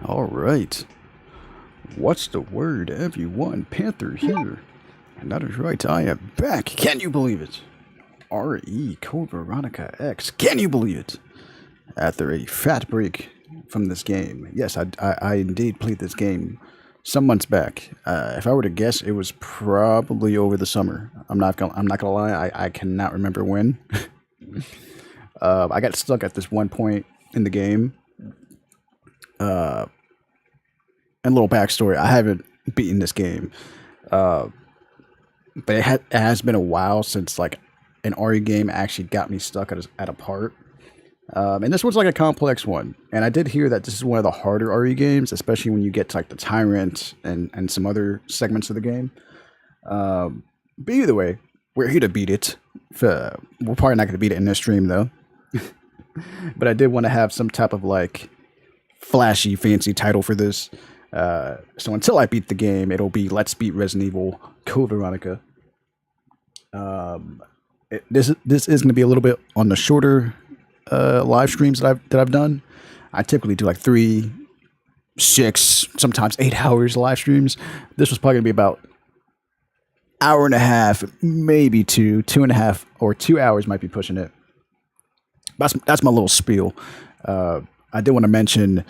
All right. What's the word, everyone? Panther here. And that is right, I am back. Can you believe it? RE Code Veronica X. Can you believe it? After a fat break from this game. Yes, I indeed played this game some months back. If I were to guess, it was probably over the summer. I'm not gonna lie. I cannot remember when. I got stuck at this one point in the game. And a little backstory: I haven't beaten this game, but it has been a while since like an RE game actually got me stuck at a part. And this was like a complex one. And I did hear that this is one of the harder RE games, especially when you get to like the Tyrant and some other segments of the game. But either way, we're here to beat it. We're probably not going to beat it in this stream though. But I did want to have some type of like flashy, fancy title for this. So until I beat the game, it'll be Let's Beat Resident Evil Code Veronica. This is going to be a little bit on the shorter live streams that I've done. I typically do like 3, 6, sometimes 8 hours live streams. This was probably gonna be about hour and a half, maybe 2.5, or 2 hours might be pushing it. That's my little spiel. I did want to mention,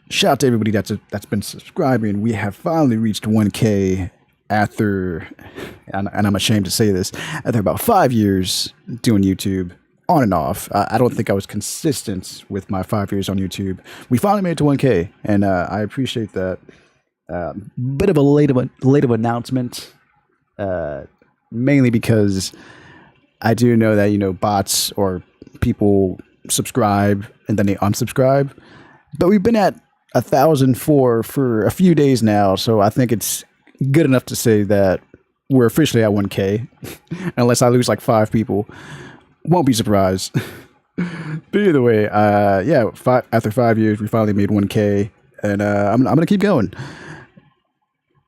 shout out to everybody that's been subscribing. We have finally reached 1K after, and I'm ashamed to say this, after about 5 years doing YouTube. On and off. I don't think I was consistent with my 5 years on YouTube. We finally made it to 1K, and I appreciate that. Bit of a late of announcement, mainly because I do know that bots or people subscribe and then they unsubscribe. But we've been at 1,004 for a few days now, so I think it's good enough to say that we're officially at 1K, unless I lose like 5 people. Won't be surprised. But either way, after 5 years, we finally made 1K, and I'm gonna keep going.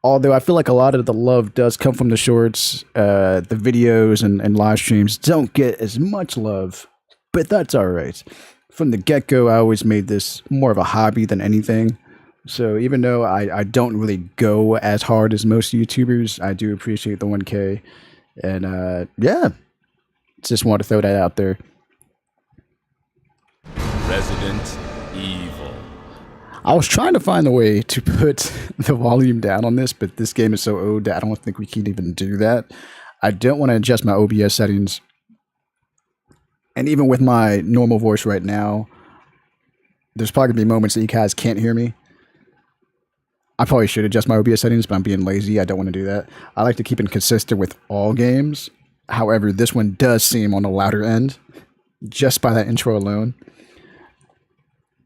Although I feel like a lot of the love does come from the shorts, the videos and live streams don't get as much love, but that's all right. From the get-go, I always made this more of a hobby than anything. So even though I don't really go as hard as most YouTubers, I do appreciate the 1K, and just want to throw that out there. Resident Evil. I was trying to find a way to put the volume down on this, but this game is so old that I don't think we can even do that. I don't want to adjust my OBS settings. And even with my normal voice right now, there's probably going to be moments that you guys can't hear me. I probably should adjust my OBS settings, but I'm being lazy. I don't want to do that. I like to keep it consistent with all games. However, this one does seem on the louder end, just by that intro alone.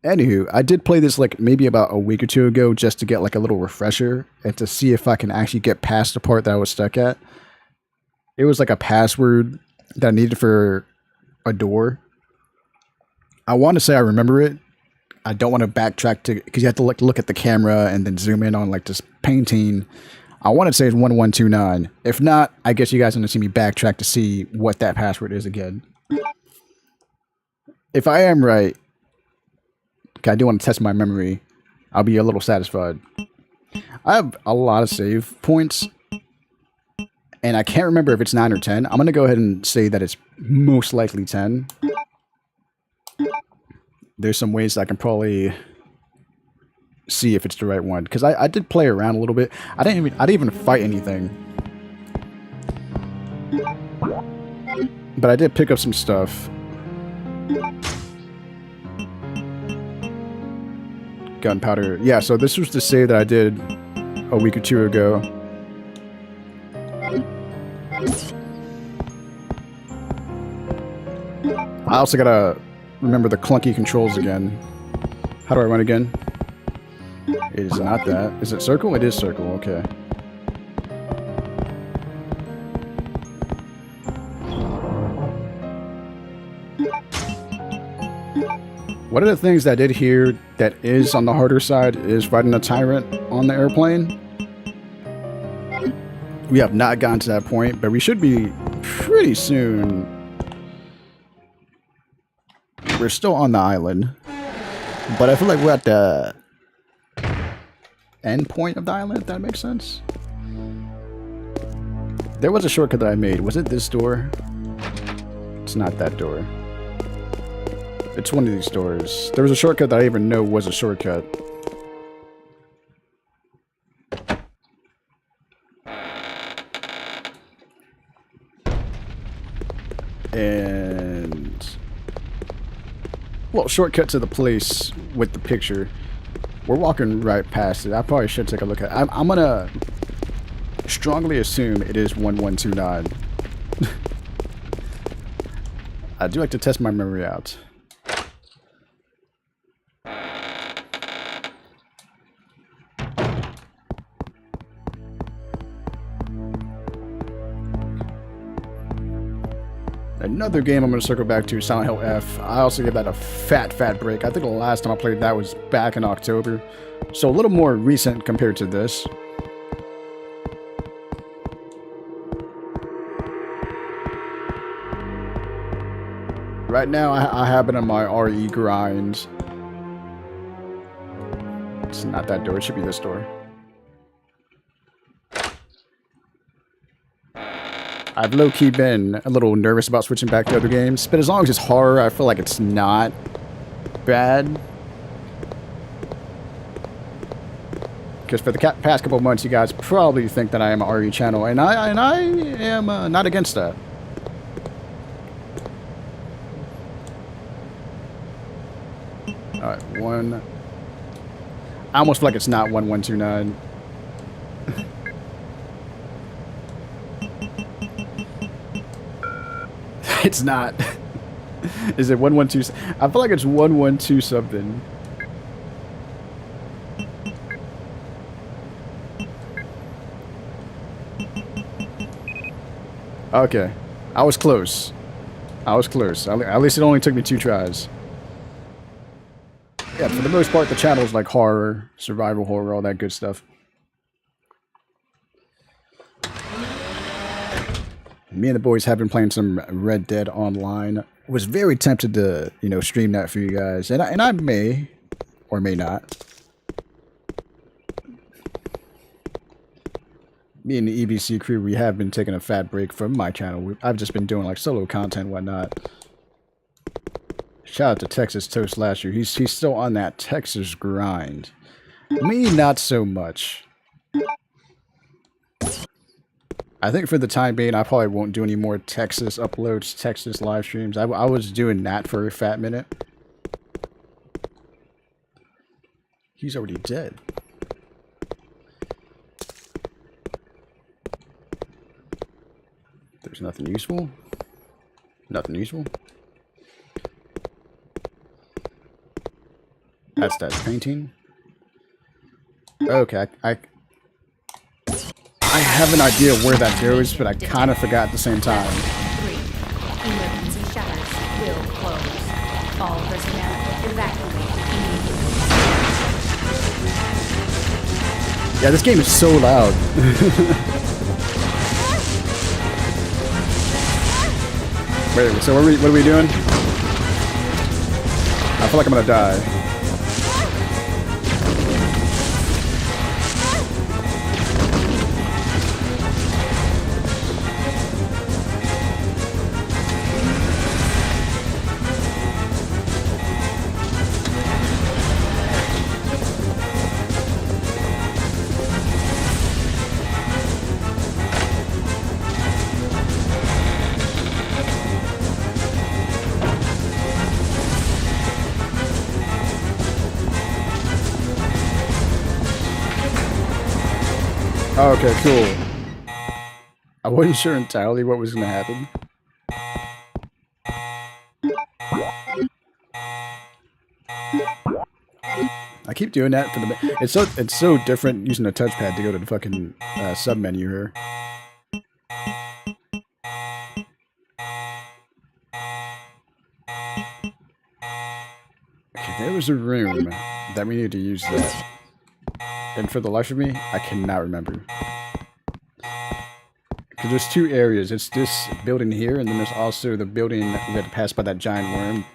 Anywho, I did play this like maybe about a week or 2 ago just to get like a little refresher and to see if I can actually get past the part that I was stuck at. It was like a password that I needed for a door. I want to say I remember it. I don't want to backtrack to, because you have to look at the camera and then zoom in on like this painting. I want to say it's 1129. If not, I guess you guys want to see me backtrack to see what that password is again. If I am right, I do want to test my memory. I'll be a little satisfied. I have a lot of save points, and I can't remember if it's 9 or 10. I'm going to go ahead and say that it's most likely 10. There's some ways I can probably see if it's the right one, because I did play around a little bit. I didn't even fight anything, but I did pick up some stuff. Gunpowder. Yeah, so this was the save that I did a week or 2 ago. I also gotta remember the clunky controls again. How do I run again? It is not that. Is it circle? It is circle. Okay. One of the things that I did hear that is on the harder side is riding a Tyrant on the airplane. We have not gotten to that point, but we should be pretty soon. We're still on the island, but I feel like we're at the end point of the island, if that makes sense. There was a shortcut that I made. Was it this door? It's not that door. It's one of these doors. There was a shortcut that I even know was a shortcut. And... well, shortcut to the place with the picture. We're walking right past it. I probably should take a look at it. I'm gonna strongly assume it is 1129. I do like to test my memory out. Another game I'm going to circle back to, Silent Hill F. I also give that a fat break. I think the last time I played that was back in October. So a little more recent compared to this. Right now, I have it on my RE grind. It's not that door. It should be this door. I've low-key been a little nervous about switching back to other games, but as long as it's horror, I feel like it's not bad. Because for the past couple of months, you guys probably think that I am an RE channel, and I am not against that. Alright, one. I almost feel like it's not 1129. It's not. Is it 112? I feel like it's 112 something. Okay. I was close. I was close. At least it only took me 2 tries. Yeah, for the most part, the channel is like horror, survival horror, all that good stuff. Me and the boys have been playing some Red Dead Online. Was very tempted to, you know, stream that for you guys, and I may or may not. Me and the EBC crew, we have been taking a fat break from my channel. I've just been doing like solo content and whatnot. Shout out to Texas Toast last year. He's still on that Texas grind. Me, not so much. I think for the time being, I probably won't do any more Texas uploads, Texas live streams. I was doing that for a fat minute. He's already dead. There's nothing useful. Nothing useful. That's that painting. Okay, I have an idea where that goes, but I kind of forgot at the same time. 3. Emergency shutters will close. All personnel evacuate immediately. Yeah, this game is so loud. Wait, so what are we doing? I feel like I'm gonna die. Okay, cool. I wasn't sure entirely what was going to happen. I keep doing that for the... It's so different using a touchpad to go to the fucking sub-menu here. Okay, there was a room that we need to use that. And for the life of me, I cannot remember. Because there's 2 areas. It's this building here, and then there's also the building that we had to pass by that giant worm.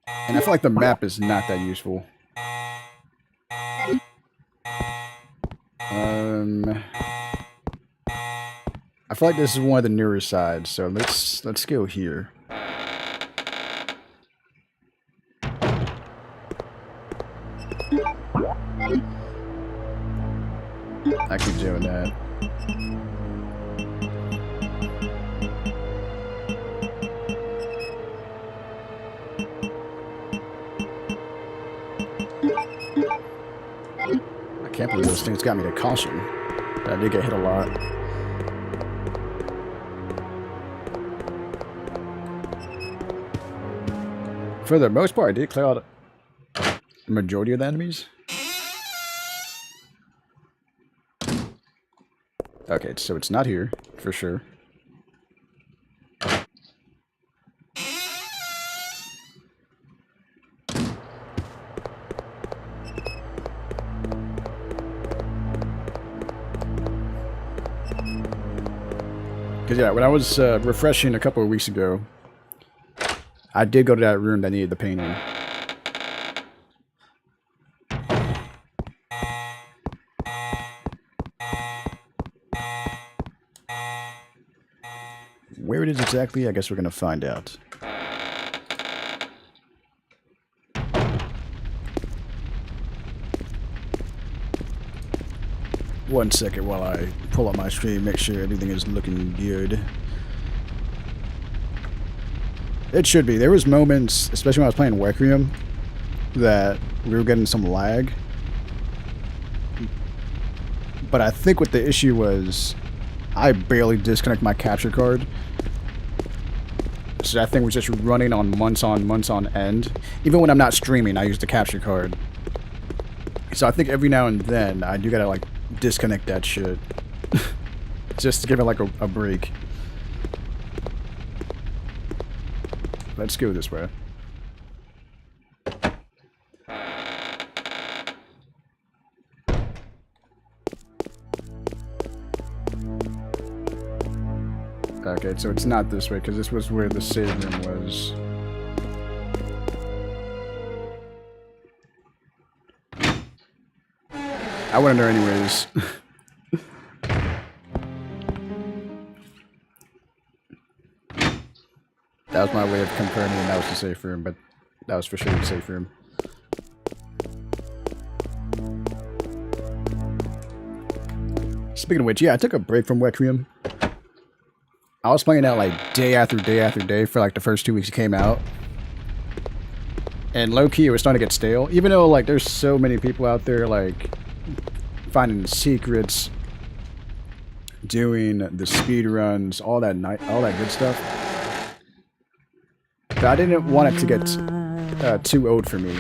And I feel like the map is not that useful. I feel like this is one of the newer sides, so let's go here. I keep doing that. I can't believe those things got me to caution. I did get hit a lot. For the most part, I did clear out the majority of the enemies. Okay, so it's not here, for sure. Because, yeah, when I was refreshing a couple of weeks ago, I did go to that room that needed the painting. Where it is exactly, I guess we're going to find out. One second while I pull up my stream, make sure everything is looking good. It should be. There was moments, especially when I was playing Requiem, that we were getting some lag. But I think what the issue was, I barely disconnect my capture card. So that thing was just running on months on end. Even when I'm not streaming, I use the capture card. So I think every now and then, I do gotta, like, disconnect that shit. Just to give it, like, a break. Let's go this way. Okay, so it's not this way, because this was where the save room was. I wouldn't know anyways. That was my way of confirming that was the safe room, but that was for sure the safe room. Speaking of which, yeah, I took a break from Requiem. I was playing that like day after day after day for like the first 2 weeks it came out. And low-key, it was starting to get stale. Even though like there's so many people out there like finding secrets, doing the speed runs, all that good stuff. But I didn't want it to get too old for me.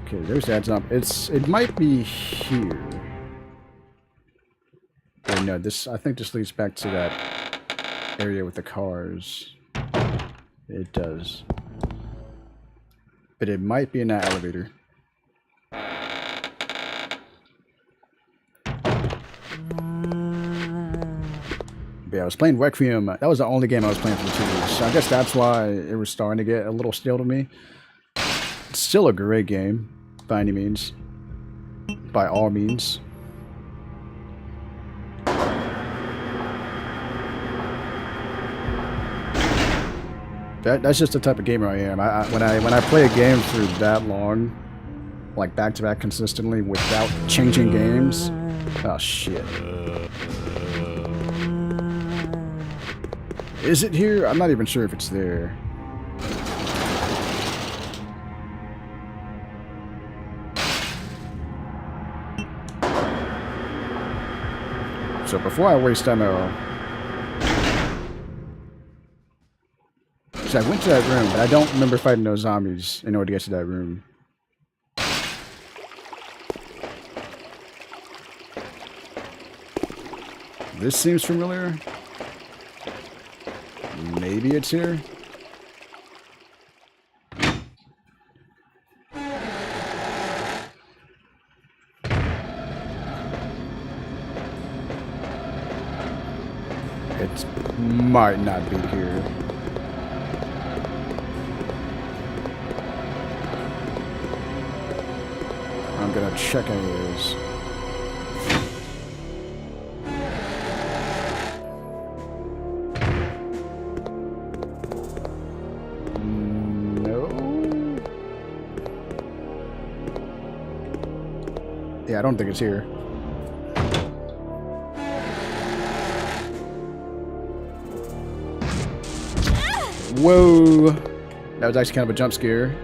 Okay, there's that jump. It might be here. Or no, I think this leads back to that area with the cars. It does. But it might be in that elevator. But yeah, I was playing Requiem. That was the only game I was playing for 2 weeks. So I guess that's why it was starting to get a little stale to me. It's still a great game, by any means. By all means. That's just the type of gamer I am. When I play a game for that long, like back to back consistently without changing games, oh shit. Is it here? I'm not even sure if it's there. So before I waste ammo, so I went to that room, but I don't remember fighting those zombies in order to get to that room. This seems familiar. Maybe it's here. It might not be here. I'm gonna check anyways. No. Yeah, I don't think it's here. Whoa! That was actually kind of a jump scare.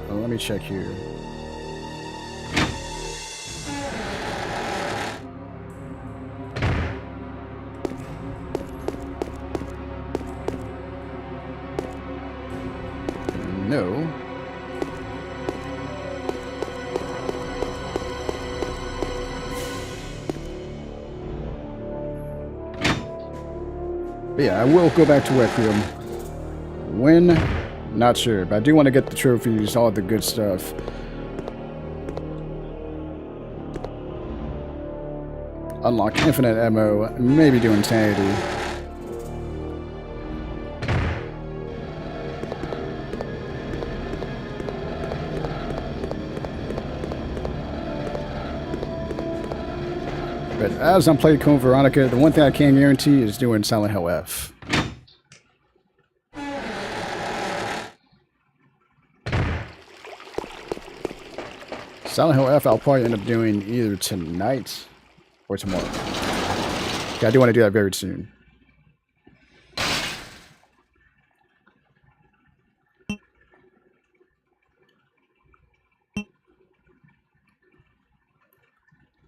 Well, let me check here. No. But yeah, I will go back to Requiem. When? Not sure, but I do want to get the trophies, all the good stuff. Unlock infinite ammo, maybe do insanity. But as I'm playing Code Veronica, the one thing I can guarantee is doing Silent Hill F. Silent Hill F I'll probably end up doing either tonight or tomorrow. Okay, I do want to do that very soon.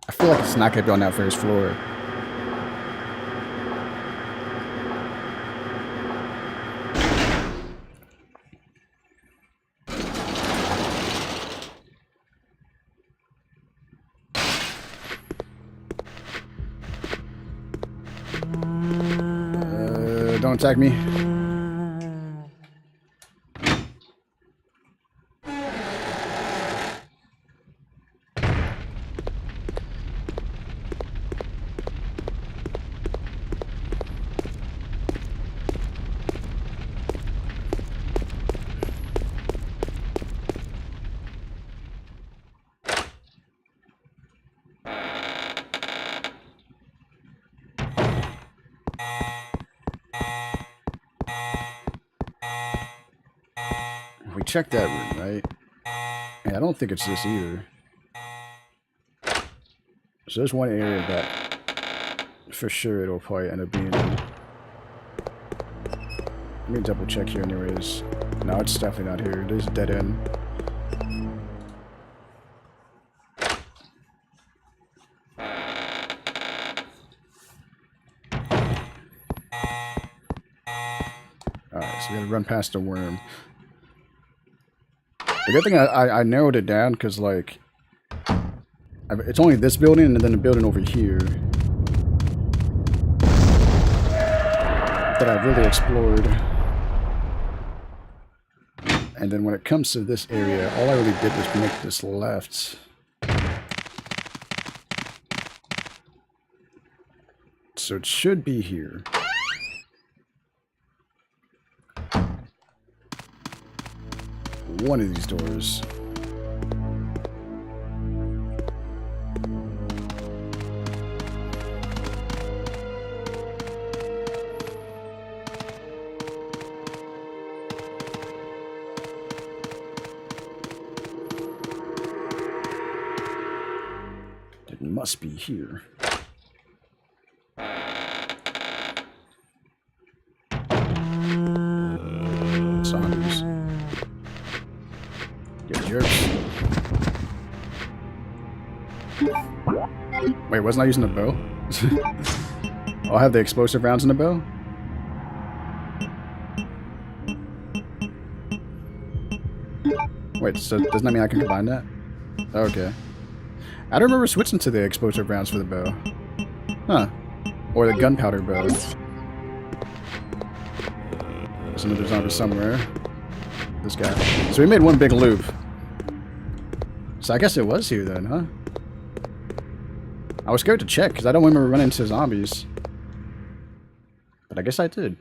I feel like it's not going to be on that first floor. Don't attack me. We checked that room, right? And I don't think it's this either. So there's one area that for sure it'll probably end up being in. Let me double check here anyways. No, it's definitely not here. There's a dead end. Alright, so we gotta run past the worm. The good thing I narrowed it down because, like, it's only this building and then the building over here that I've really explored. And then when it comes to this area, all I really did was make this left. So it should be here. One of these doors. It must be here. Zombies. You jerks. Wait, wasn't I using a bow? I'll have the explosive rounds in the bow? Wait, so doesn't that mean I can combine that? Okay. I don't remember switching to the explosive rounds for the bow. Huh. Or the gunpowder bow. There's another zombie somewhere. This guy. So we made one big loop. So I guess it was here then, huh? I was scared to check because I don't remember running into zombies. But I guess I did.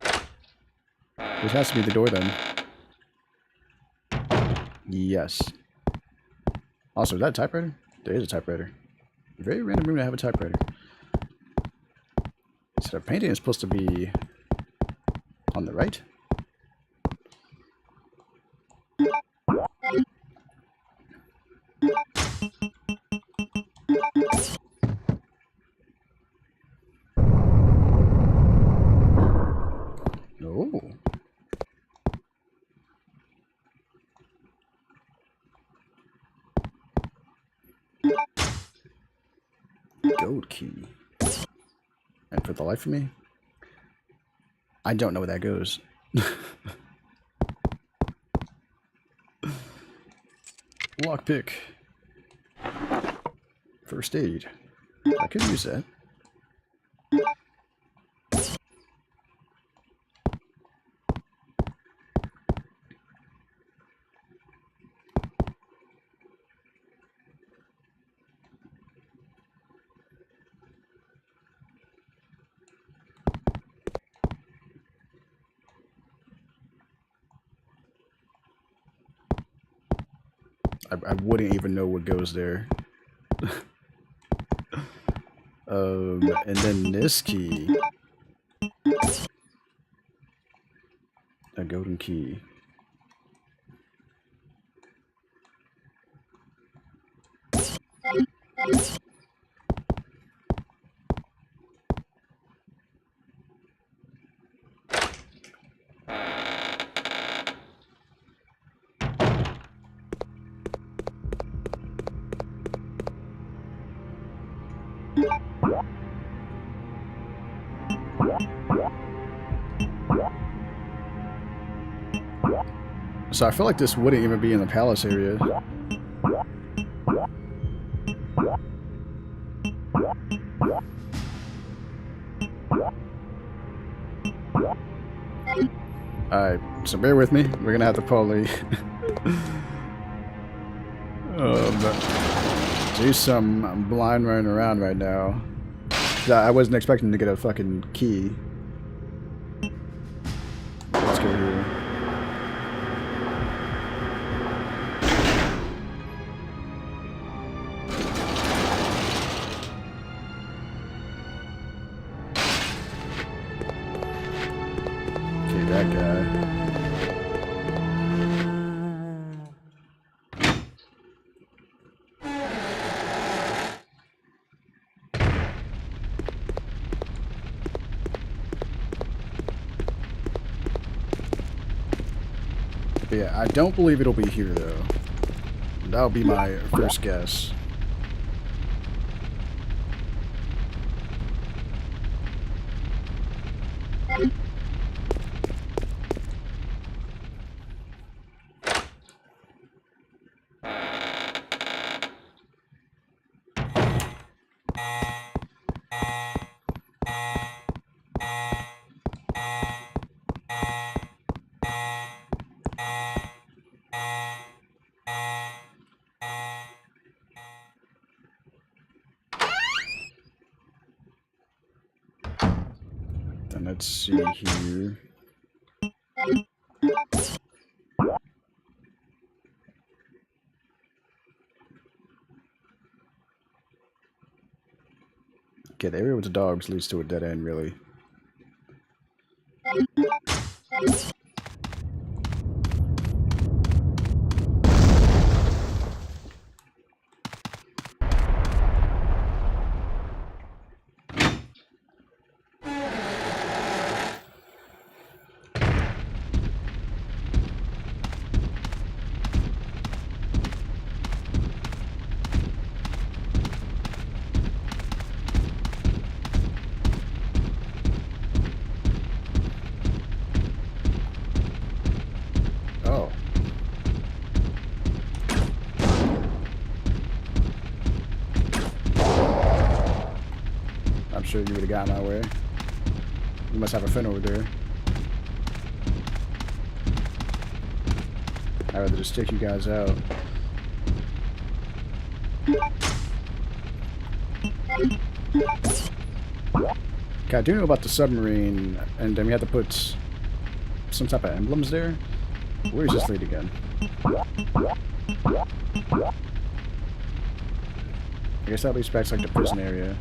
This has to be the door then. Yes. Also, is that a typewriter? There is a typewriter. Very random room to have a typewriter. So the painting is supposed to be on the right? Oh. Gold key. And for the life of me, I don't know where that goes. Lockpick. First aid. I could use that. I wouldn't even know what goes there. And then this key. A golden key. So I feel like this wouldn't even be in the palace area. Alright, so bear with me. We're gonna have to probably do some blind running around right now. I wasn't expecting to get a fucking key. Let's go here. Okay, that guy. But yeah, I don't believe it'll be here though. That'll be my first guess. Then let's see here. Okay, the area with the dogs leads to a dead end, really. Oh. I'm sure you would have gotten my way. You must have a friend over there. I'd rather just take you guys out. Okay, I do know about the submarine, and then we have to put some type of emblems there. Where is this lead again? I guess that leads back to like the prison area.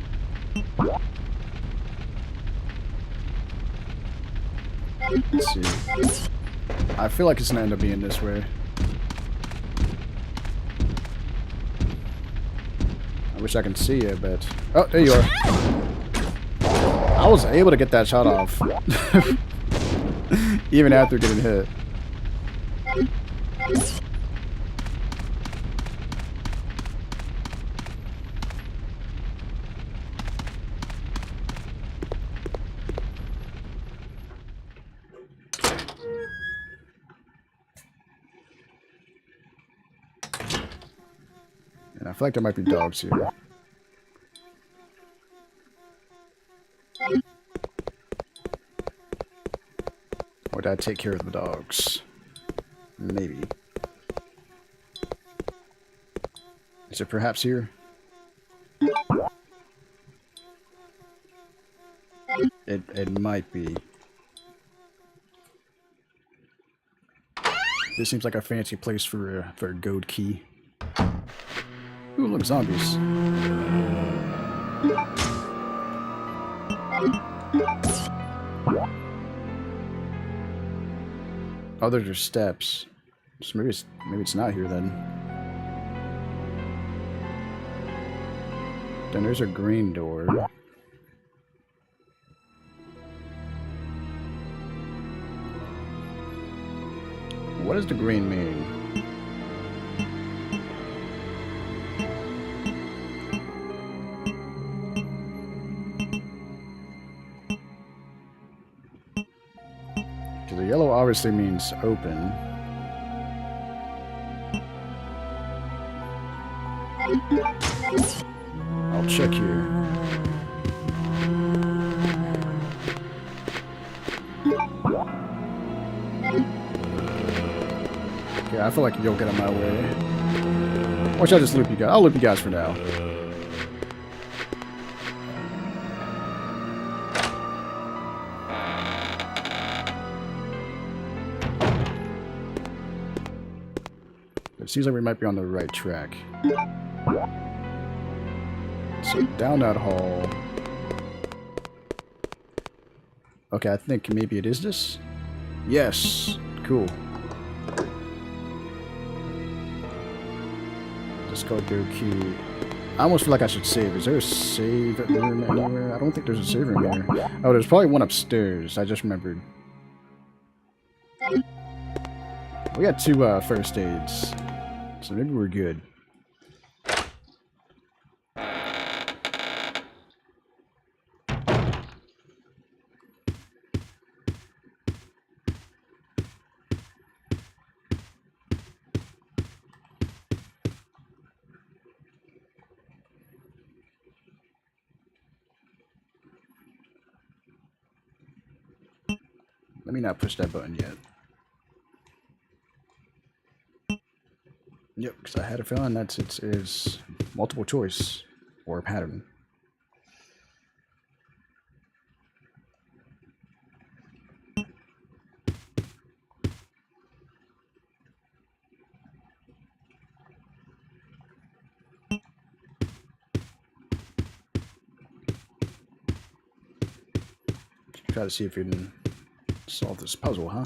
Let's see. I feel like it's gonna end up being this way. I wish I can see it, but... Oh, there you are. I was able to get that shot off. Even after getting hit. And I feel like there might be dogs here. Or did I take care of the dogs? Maybe. Is it perhaps here? It might be. This seems like a fancy place for a gold key. Ooh, look, zombies. Oh, there's just steps. So maybe it's not here then. Then there's a green door. What does the green mean? Because the yellow obviously means open. I'll check here. Okay, I feel like you'll get on my way. Or should I just loop you guys? I'll loop you guys for now. It seems like we might be on the right track. So down that hall. Okay, I think maybe it is this. Yes, cool. Let's go do key. I almost feel like I should save. Is there a save room anywhere? I don't think there's a save room here. Oh, there's probably one upstairs. I just remembered. We got two first aids, so maybe we're good. Let me not push that button yet. Yep, because I had a feeling that it is multiple choice or a pattern. Try to see if we can solve this puzzle, huh?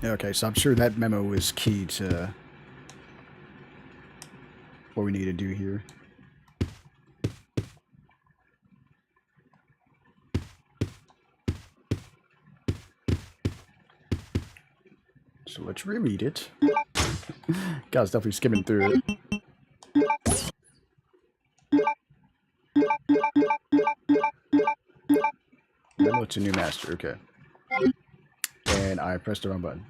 Okay, so I'm sure that memo is key to what we need to do here. So let's reread it. Guys, definitely skimming through it. Memo to new master. Okay. And I pressed the wrong button.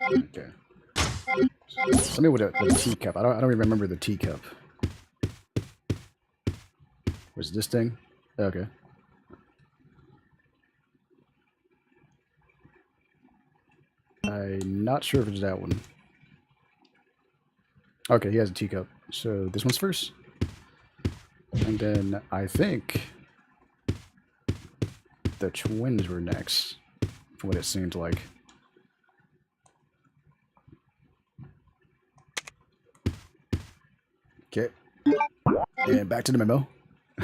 Okay. So me with a teacup. I don't even remember the teacup. Was it this thing? Okay. I'm not sure if it's that one. Okay, he has a teacup. So this one's first. And then I think the twins were next, from what it seemed like. Okay. And back to the memo. I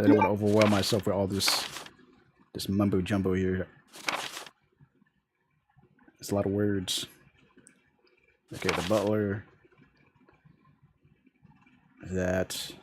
didn't want to overwhelm myself with all this mumbo jumbo here. It's a lot of words. Okay, the butler. That.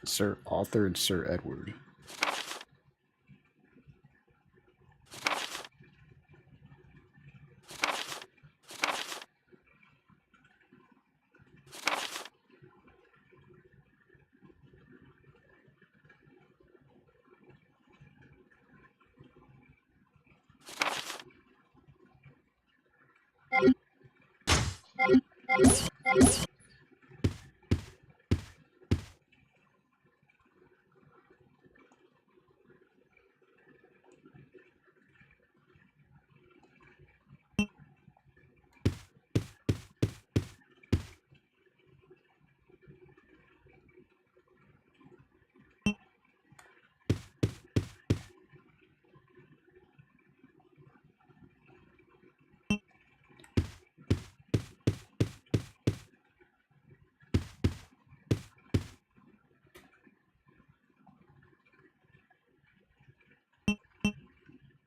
Sir Arthur and Sir Edward.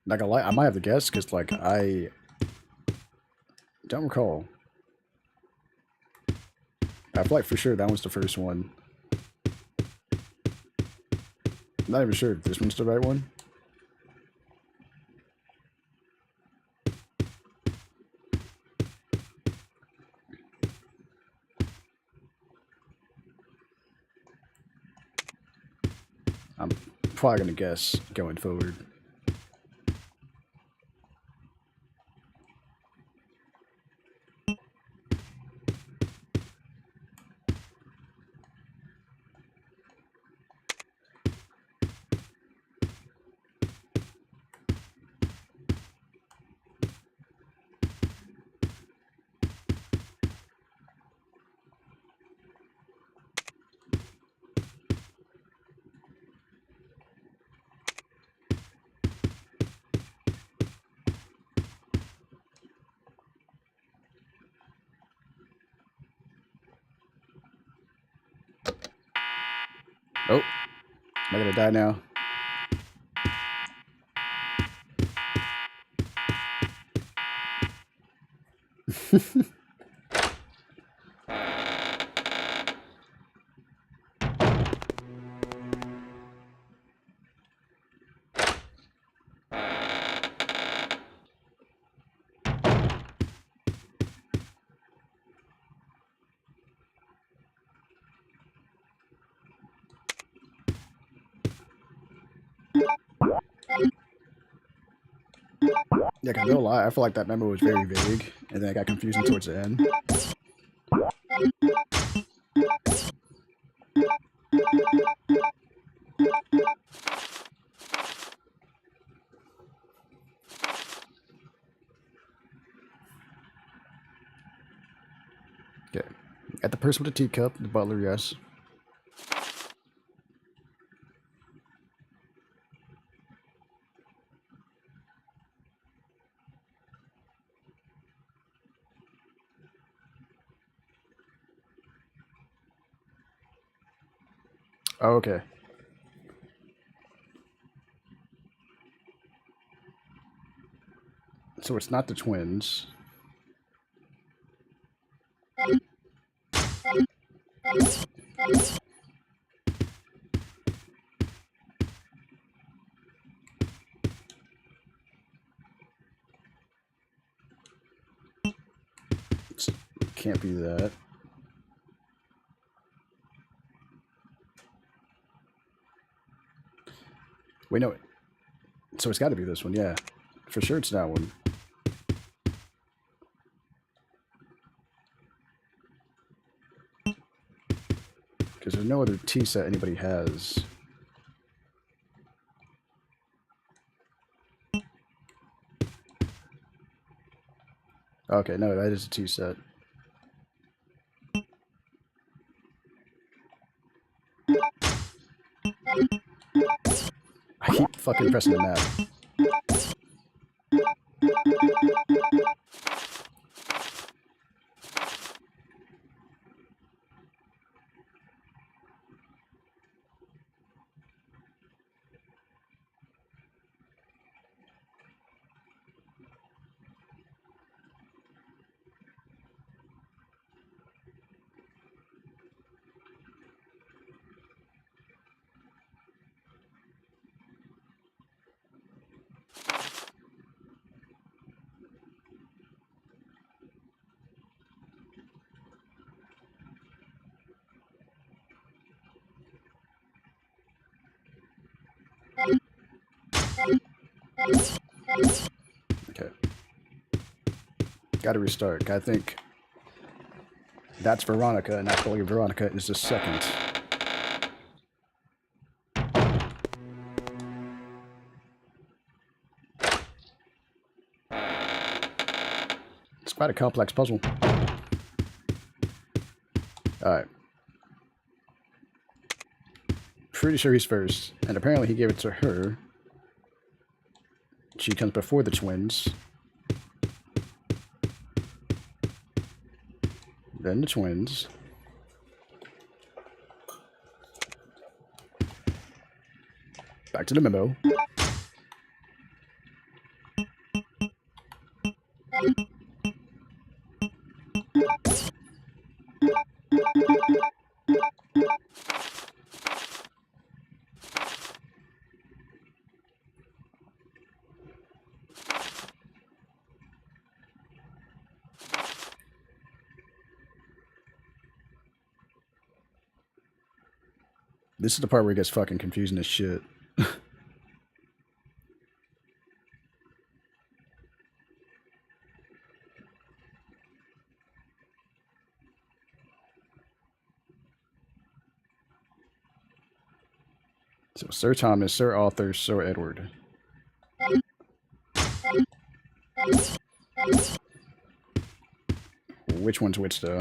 Not gonna lie, I might have to guess because, like, I don't recall. I feel like for sure that was the first one. I'm not even sure if this one's the right one. I'm probably gonna guess going forward. Oh, am I gonna die now? Yeah, cause no lie, I feel like that memo was very vague, and then it got confusing towards the end. Okay, got the person with the teacup, the butler, yes. Oh, okay. So it's not the twins. It can't be that. Wait, no. So it's got to be this one, yeah. For sure it's that one. Because there's no other tea set anybody has. Okay, no, that is a tea set. I keep fucking pressing the map. Okay. Gotta restart. I think that's Veronica, and I believe Veronica is the second. It's quite a complex puzzle. Alright. Pretty sure he's first, and apparently he gave it to her. She comes before the twins. Then the twins. Back to the memo. This is the part where it gets fucking confusing as shit. So Sir Thomas, Sir Arthur, Sir Edward. Which one's which though?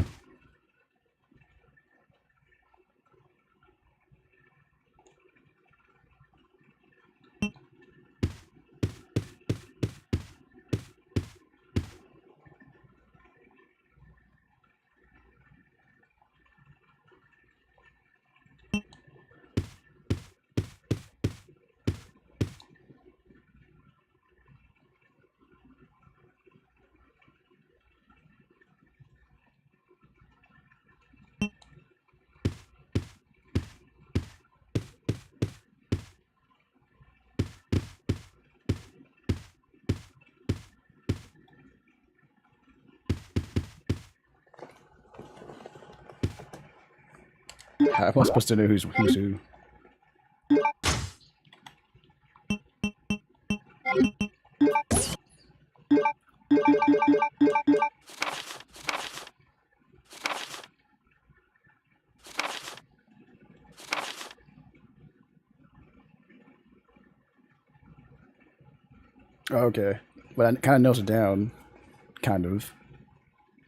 How am I supposed to know who's who? Okay. But I kind of knows it down. Kind of.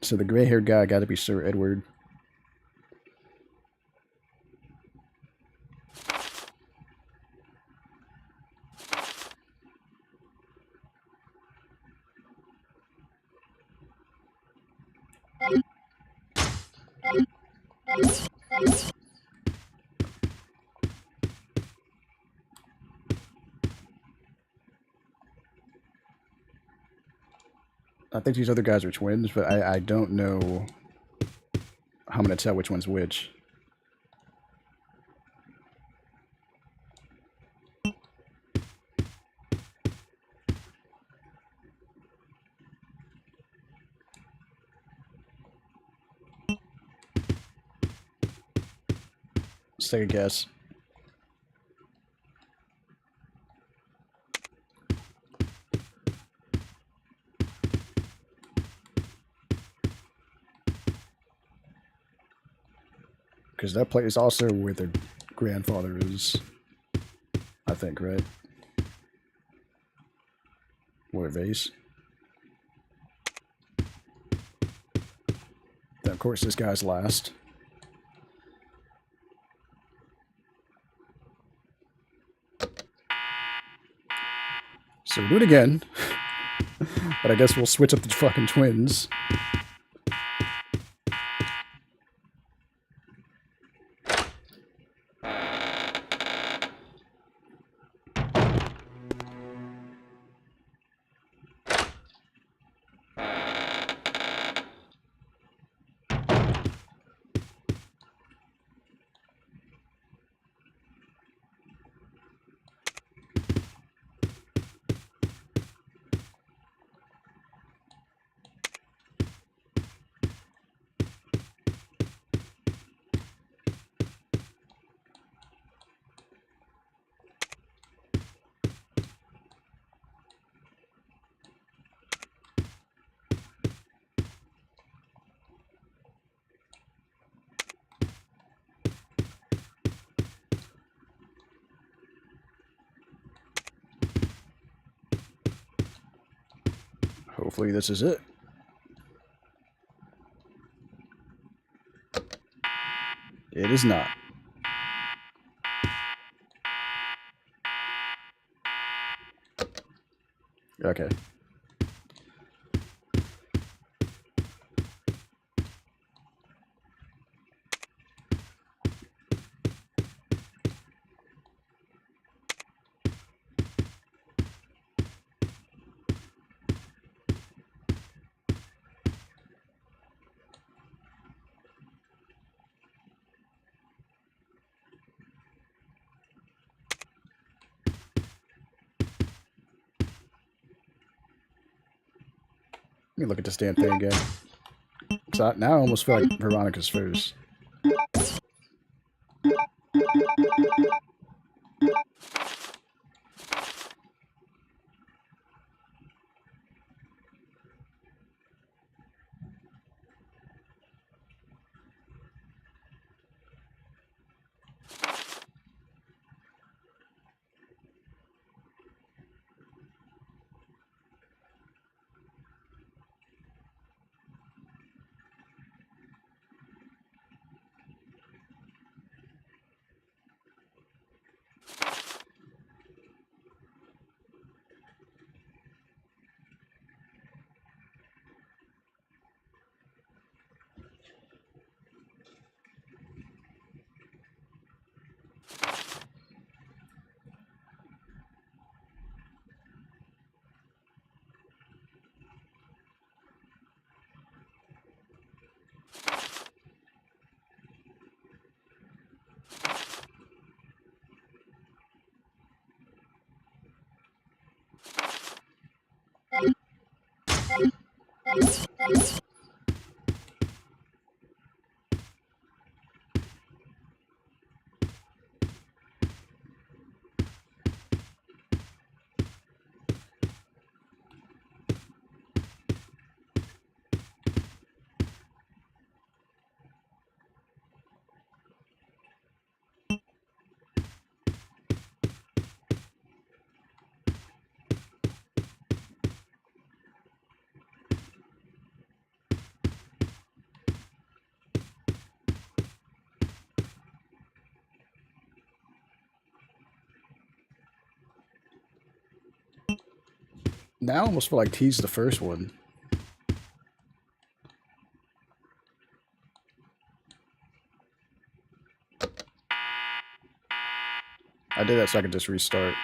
So the gray haired guy got to be Sir Edward. I think these other guys are twins, but I don't know how I'm going to tell which one's which. Let's take a guess. Because that place is also where their grandfather is. I think, right? What, vase? Then, of course, this guy's last. So we'll do it again. But I guess we'll switch up the fucking twins. Hopefully this is it. It is not. Okay. Let me look at this damn thing again. So now I almost feel like Veronica's first. Now I almost feel like T's the first one. I did that so I could just restart.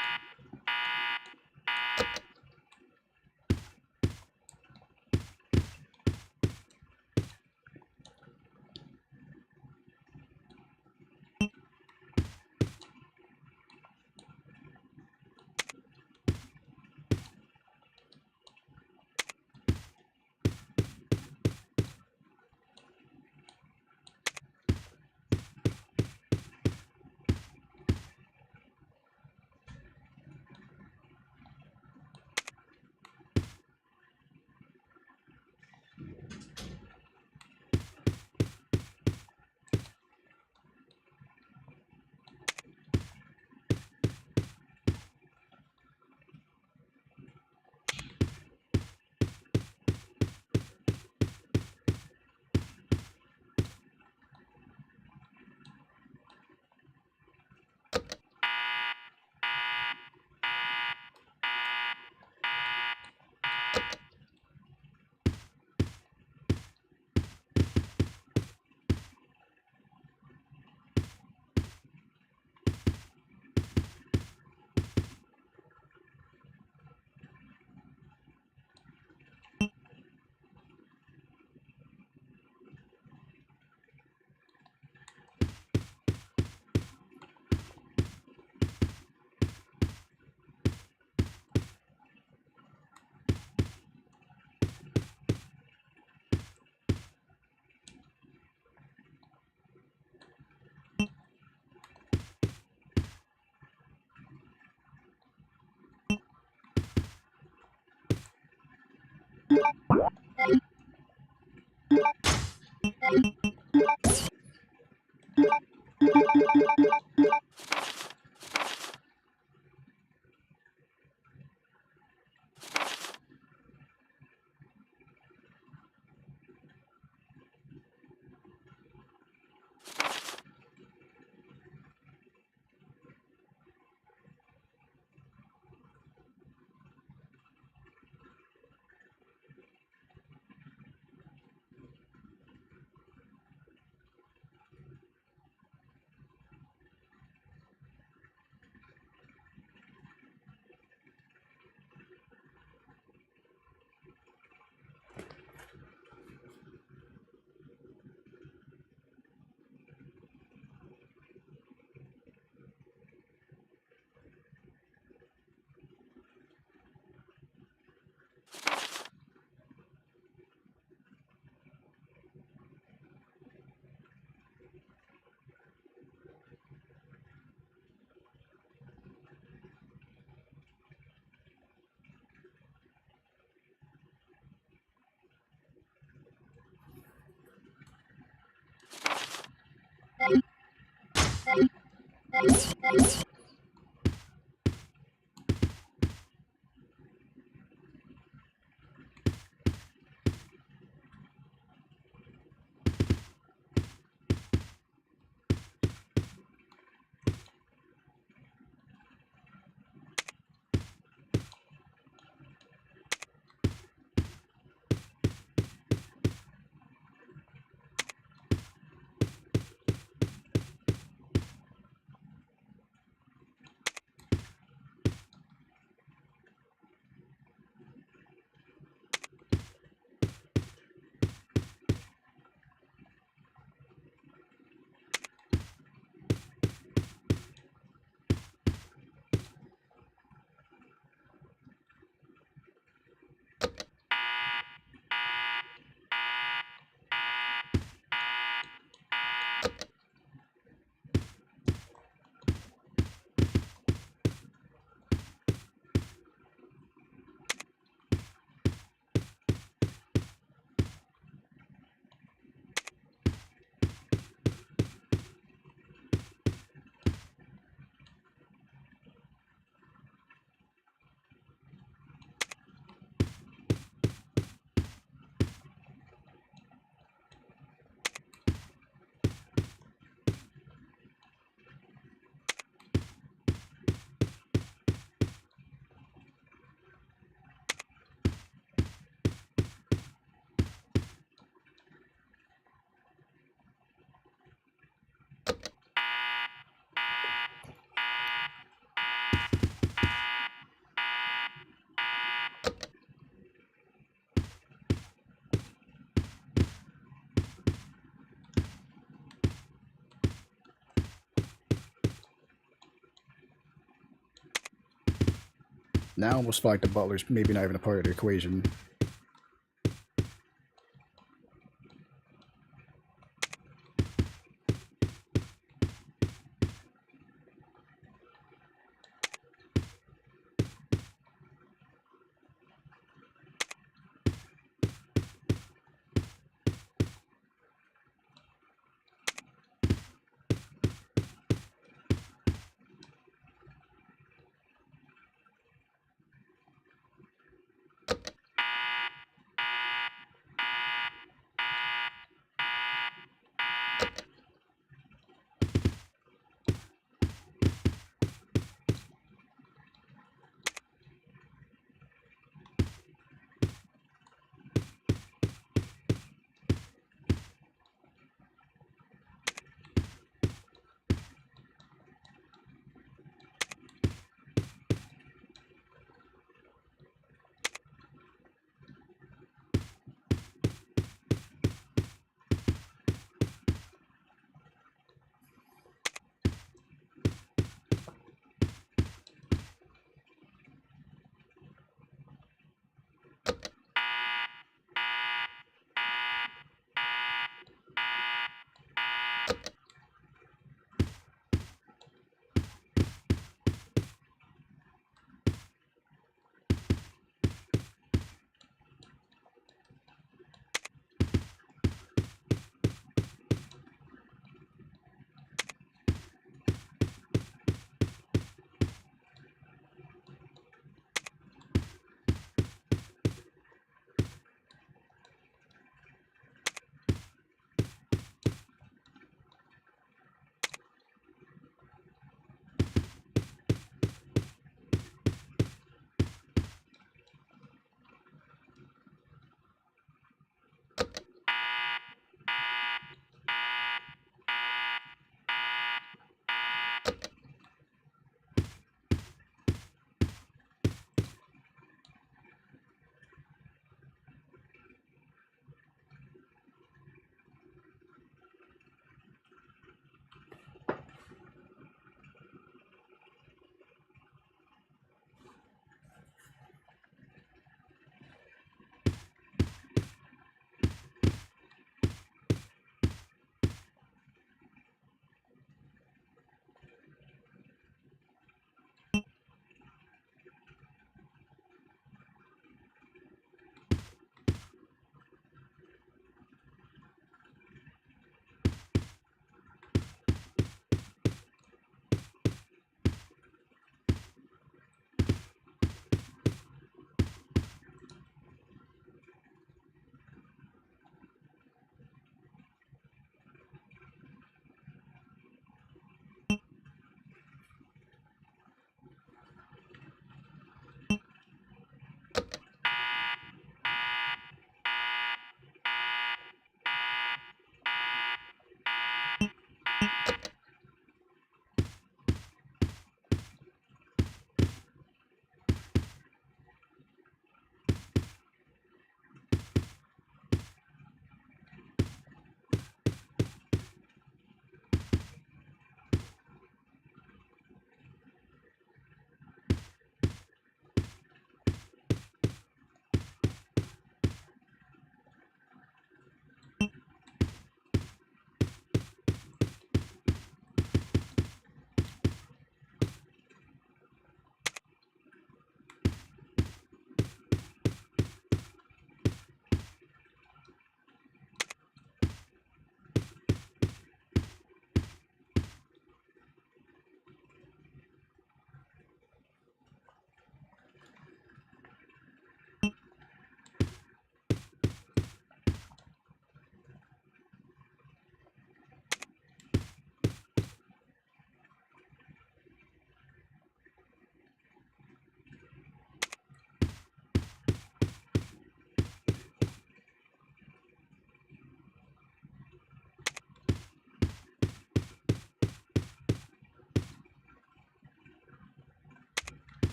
Now I almost feel like the butler's maybe not even a part of the equation.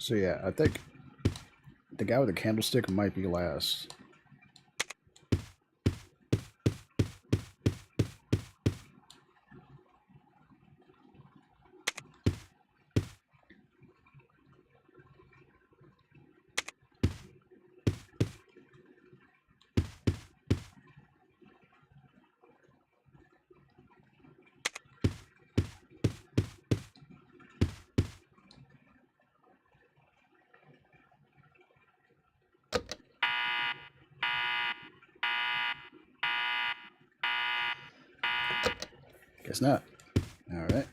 So yeah, I think the guy with the candlestick might be last. Guess not. All right.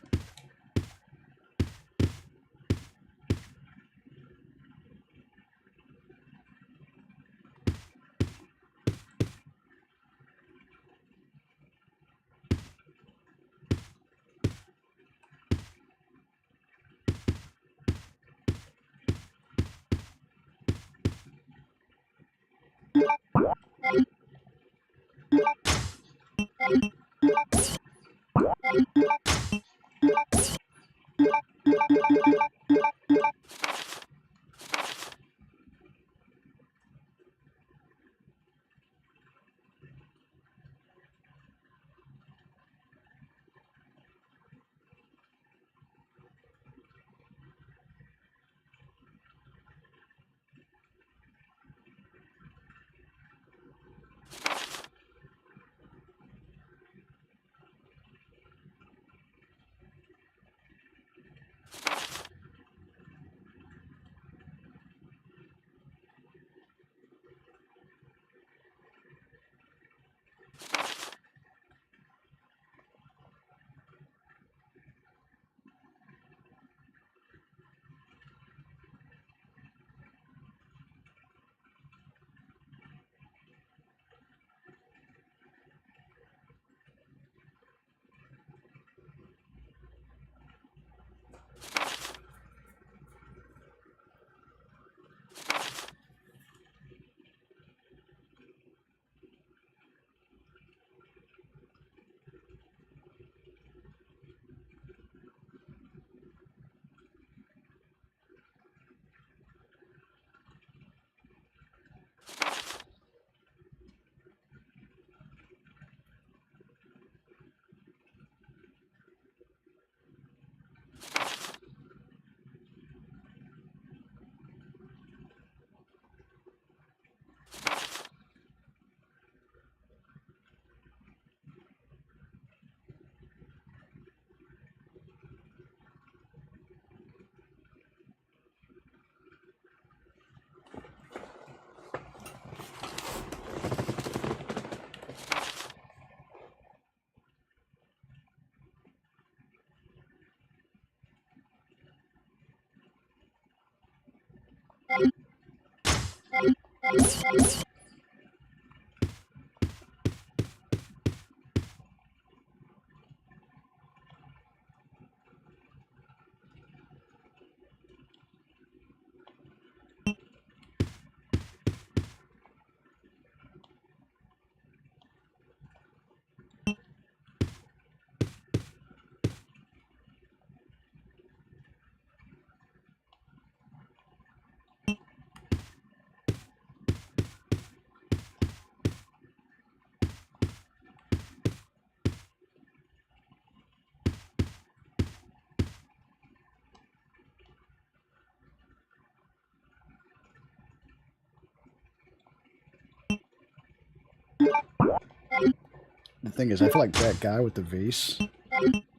The thing is, I feel like that guy with the vase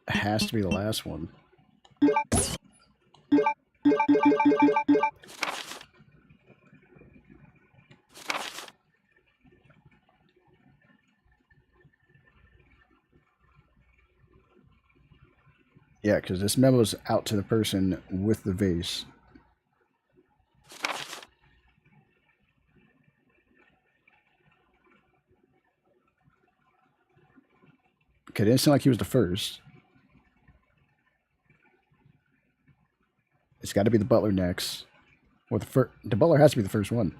has to be the last one. Yeah, because this memo's out to the person with the vase. Okay, it didn't seem like he was the first. It's got to be the butler next. Or the butler has to be the first one.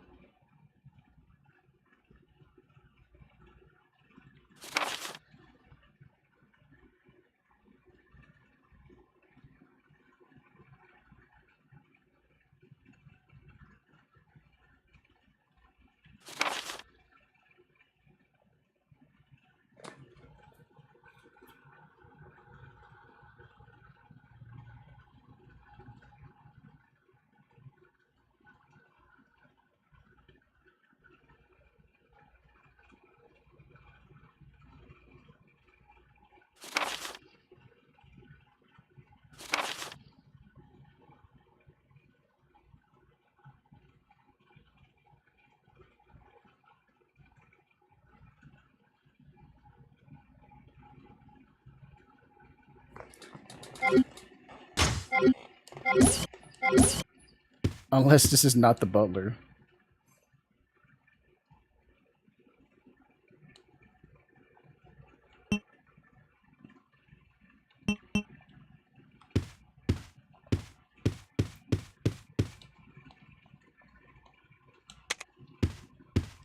Unless this is not the butler.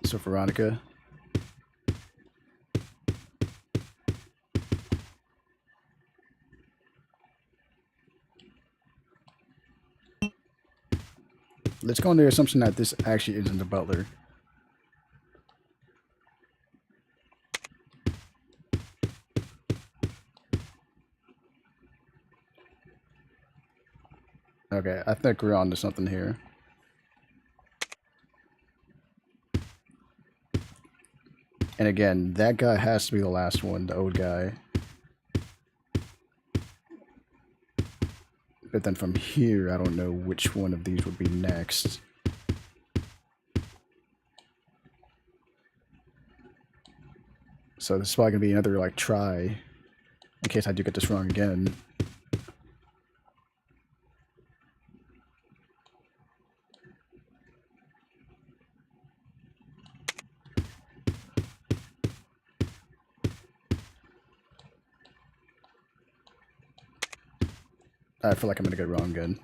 So Veronica. Let's go on the assumption that this actually isn't the butler. Okay, I think we're on to something here. And again, that guy has to be the last one, the old guy. But then from here, I don't know which one of these would be next. So this is probably going to be another, like, try. In case I do get this wrong again. I feel like I'm going to get it wrong again.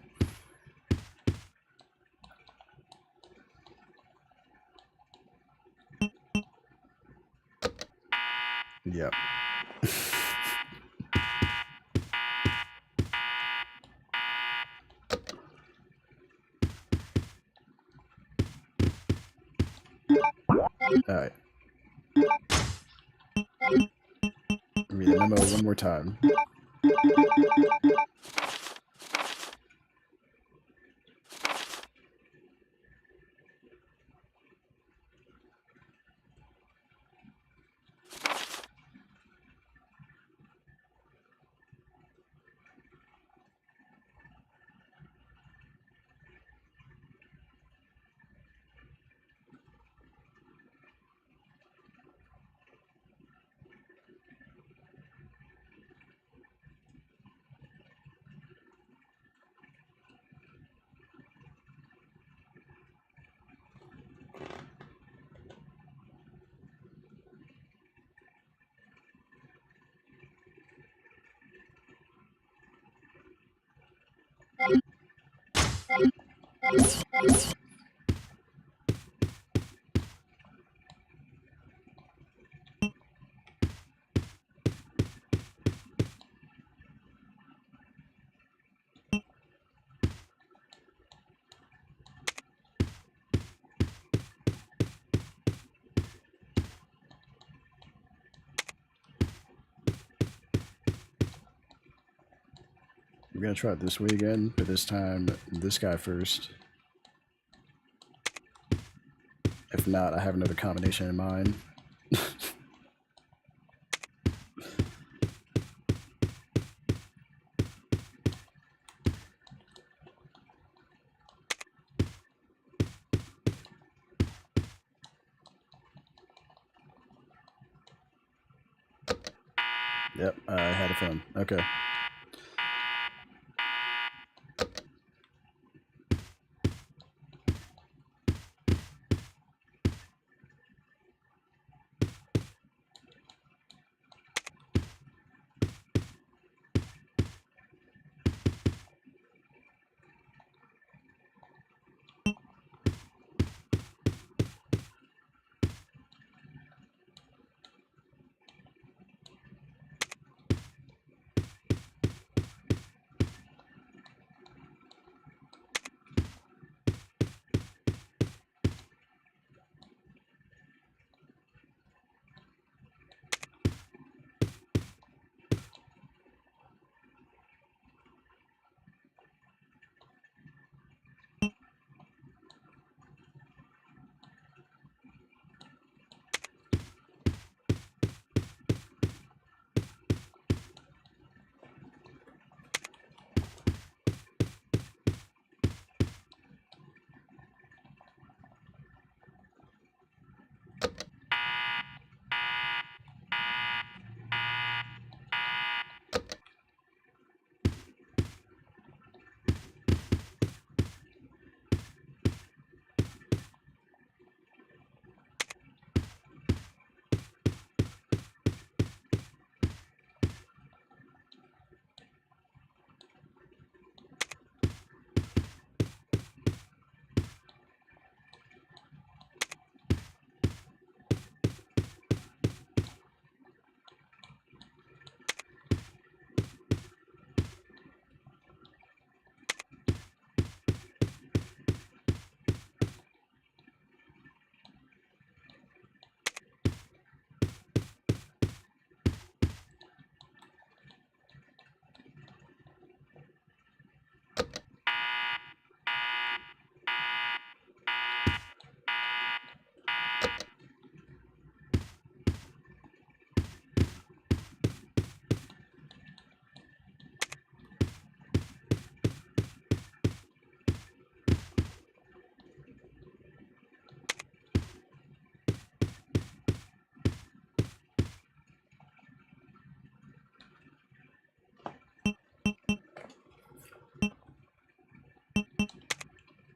Yep. Alright. Read the memo one more time. We're going to try it this way again, but this time, this guy first. If not, I have another combination in mind. Yep, I had a fun. Okay.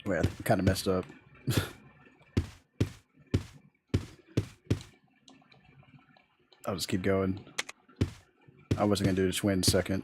Wait, I kind of messed up. I'll just keep going. I wasn't gonna do this win second.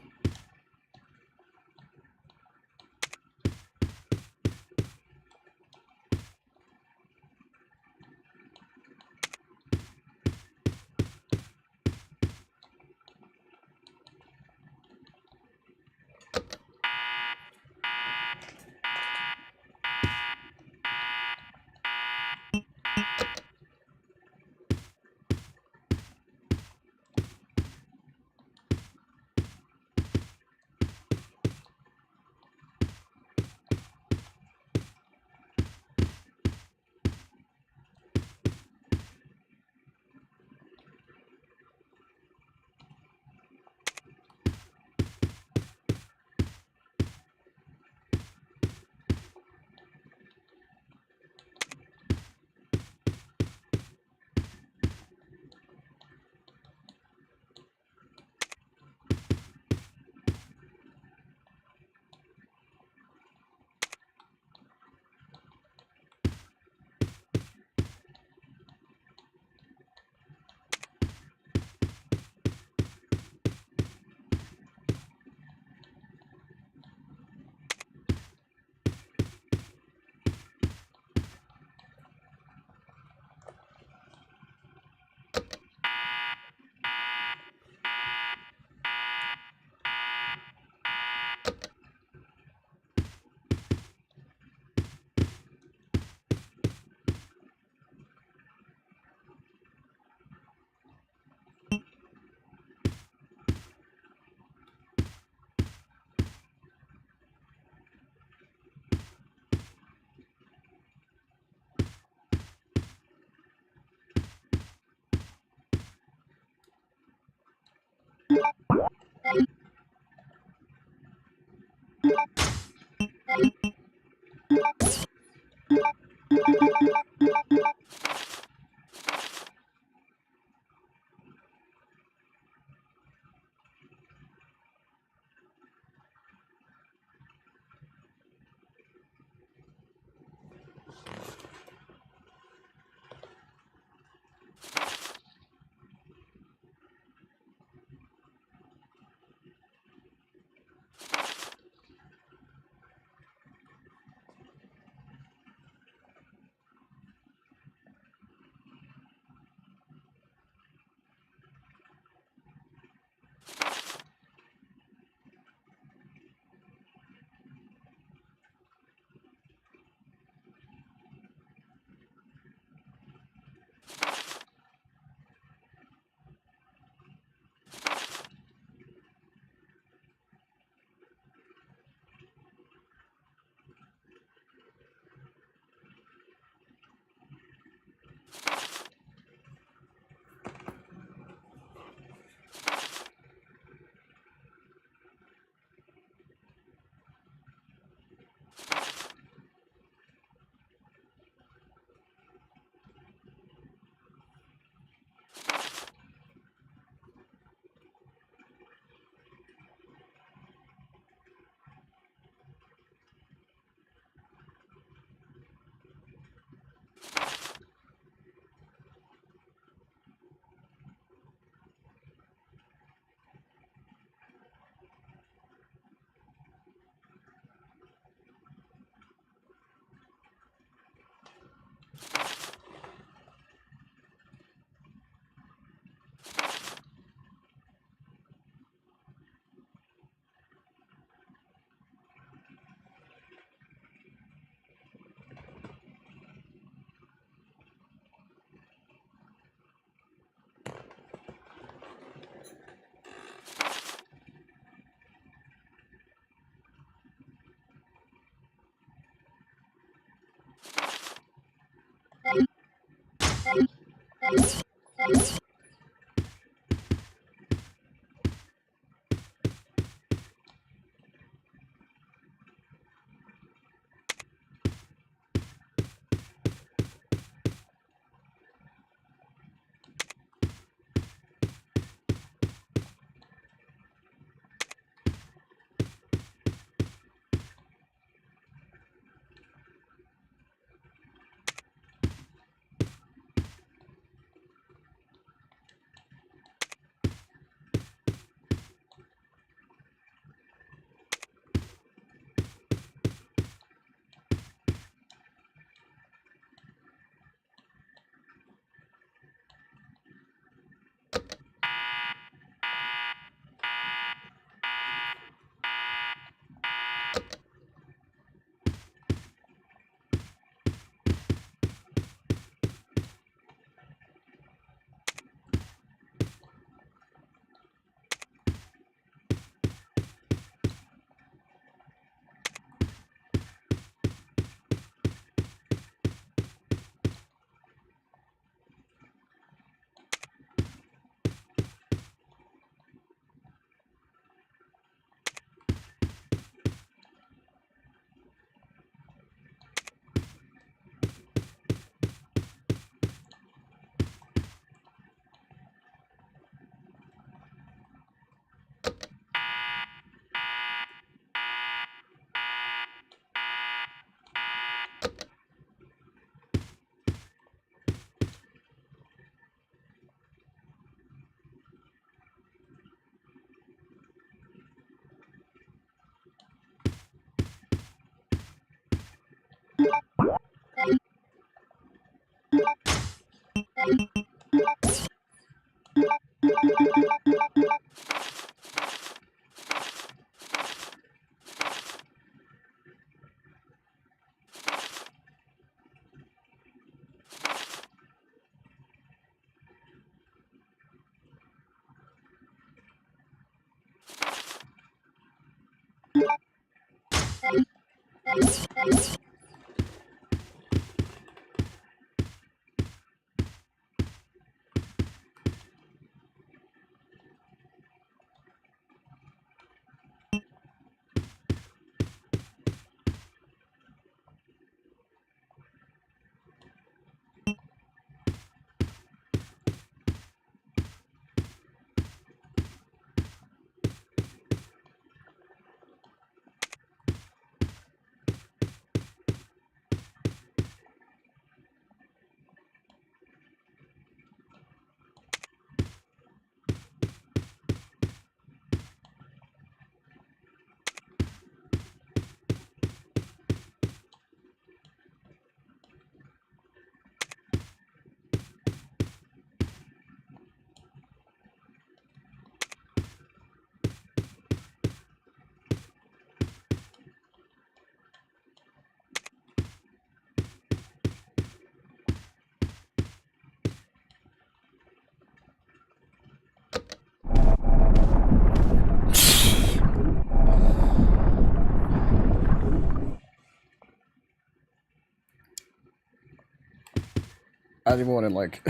I didn't want to like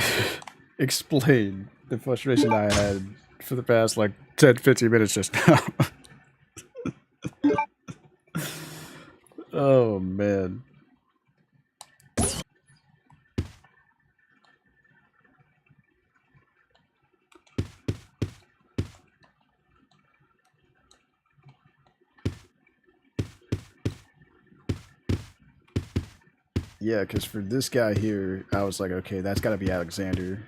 explain the frustration I had for the past like 10-15 minutes just now. Oh man. Yeah, because for this guy here, I was like, okay, that's got to be Alexander.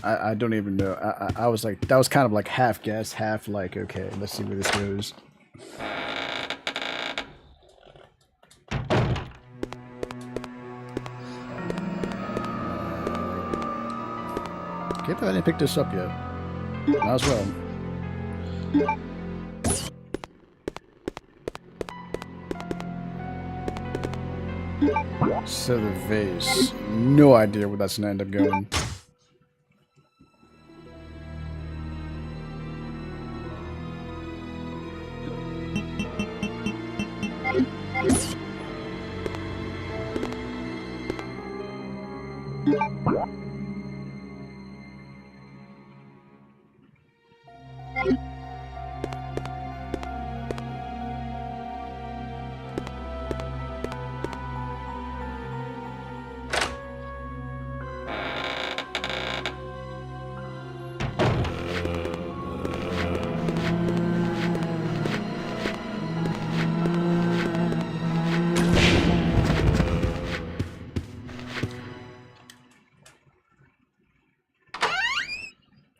I don't even know. I was like, that was kind of like half guess, half like, okay, let's see where this goes. Can't believe I didn't pick this up yet. Might as well. So the vase. No idea where that's gonna end up going.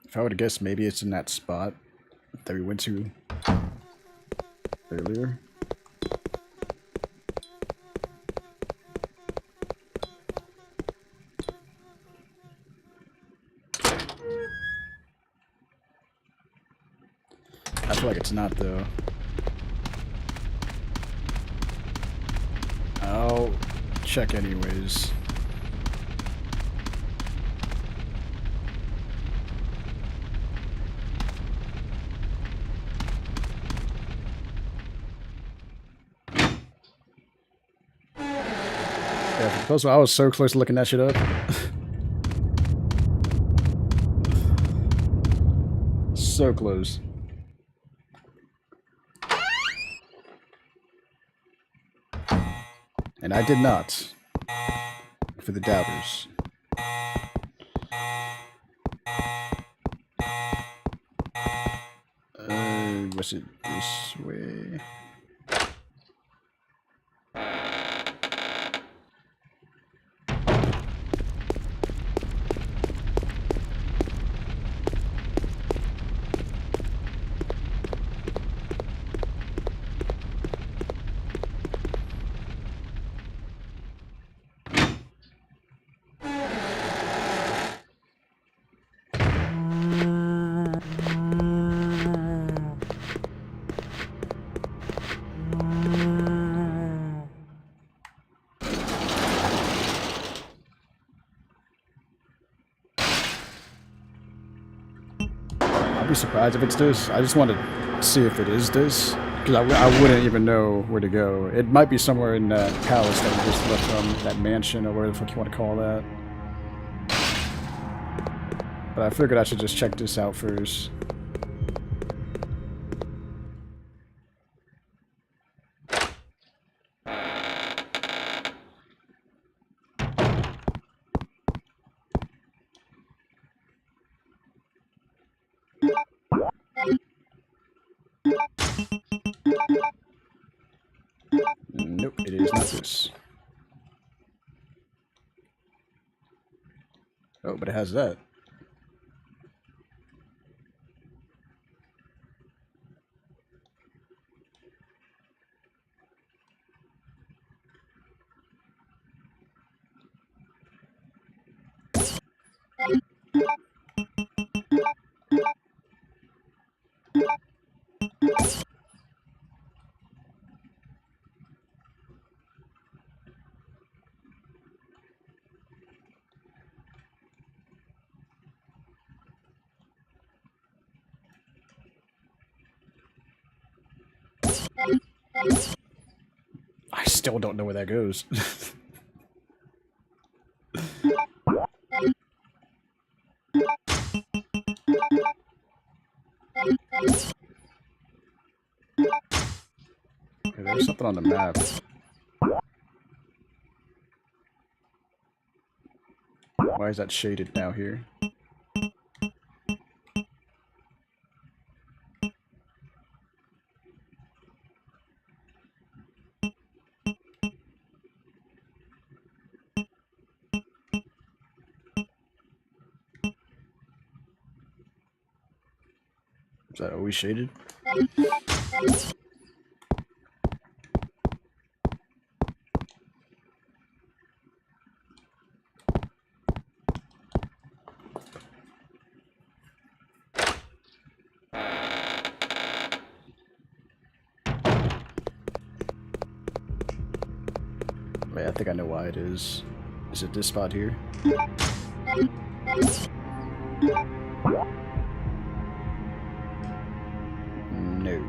If I would have guessed, maybe it's in that spot that we went to earlier. I feel like it's not, though. I'll check anyways. Yeah, for the puzzle, I was so close to looking that shit up. So close. And I did not. For the doubters. Was it this way? be surprised if it's this. I just want to see if it is this. Because I wouldn't even know where to go. It might be somewhere in that palace that we just left from, that mansion, or whatever the fuck you want to call that. But I figured I should just check this out first. Nope, it is not this. Oh, but it has that. I still don't know where that goes. Okay, there's something on the map. Why is that shaded now here? Is that always shaded? Wait, I think I know why it is. Is it this spot here? No.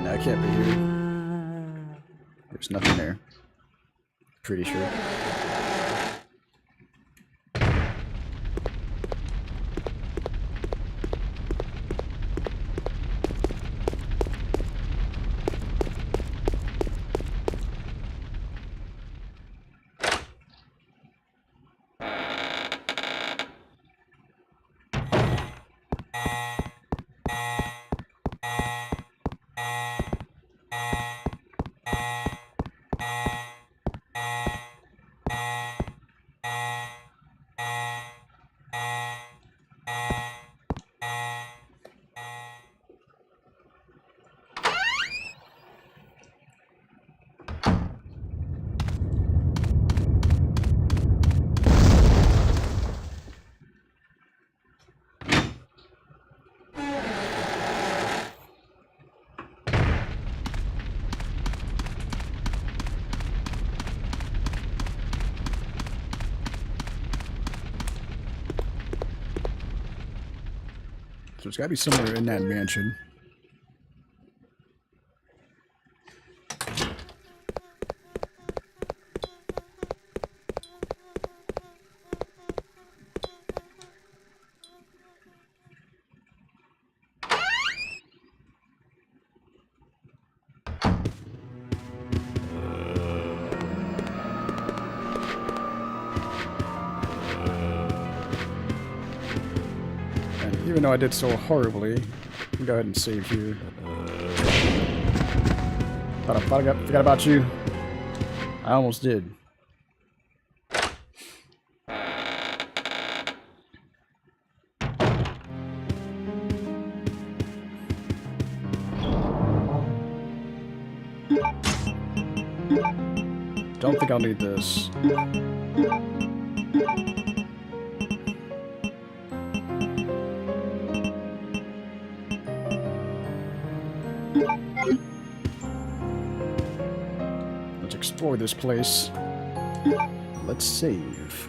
No, I can't be here. There's nothing there. Pretty sure. So it's gotta be somewhere in that mansion. And even though I did so horribly, I'll go ahead and save here. Thought I forgot about you. I almost did. Don't think I'll need this. Let's explore this place. Let's save.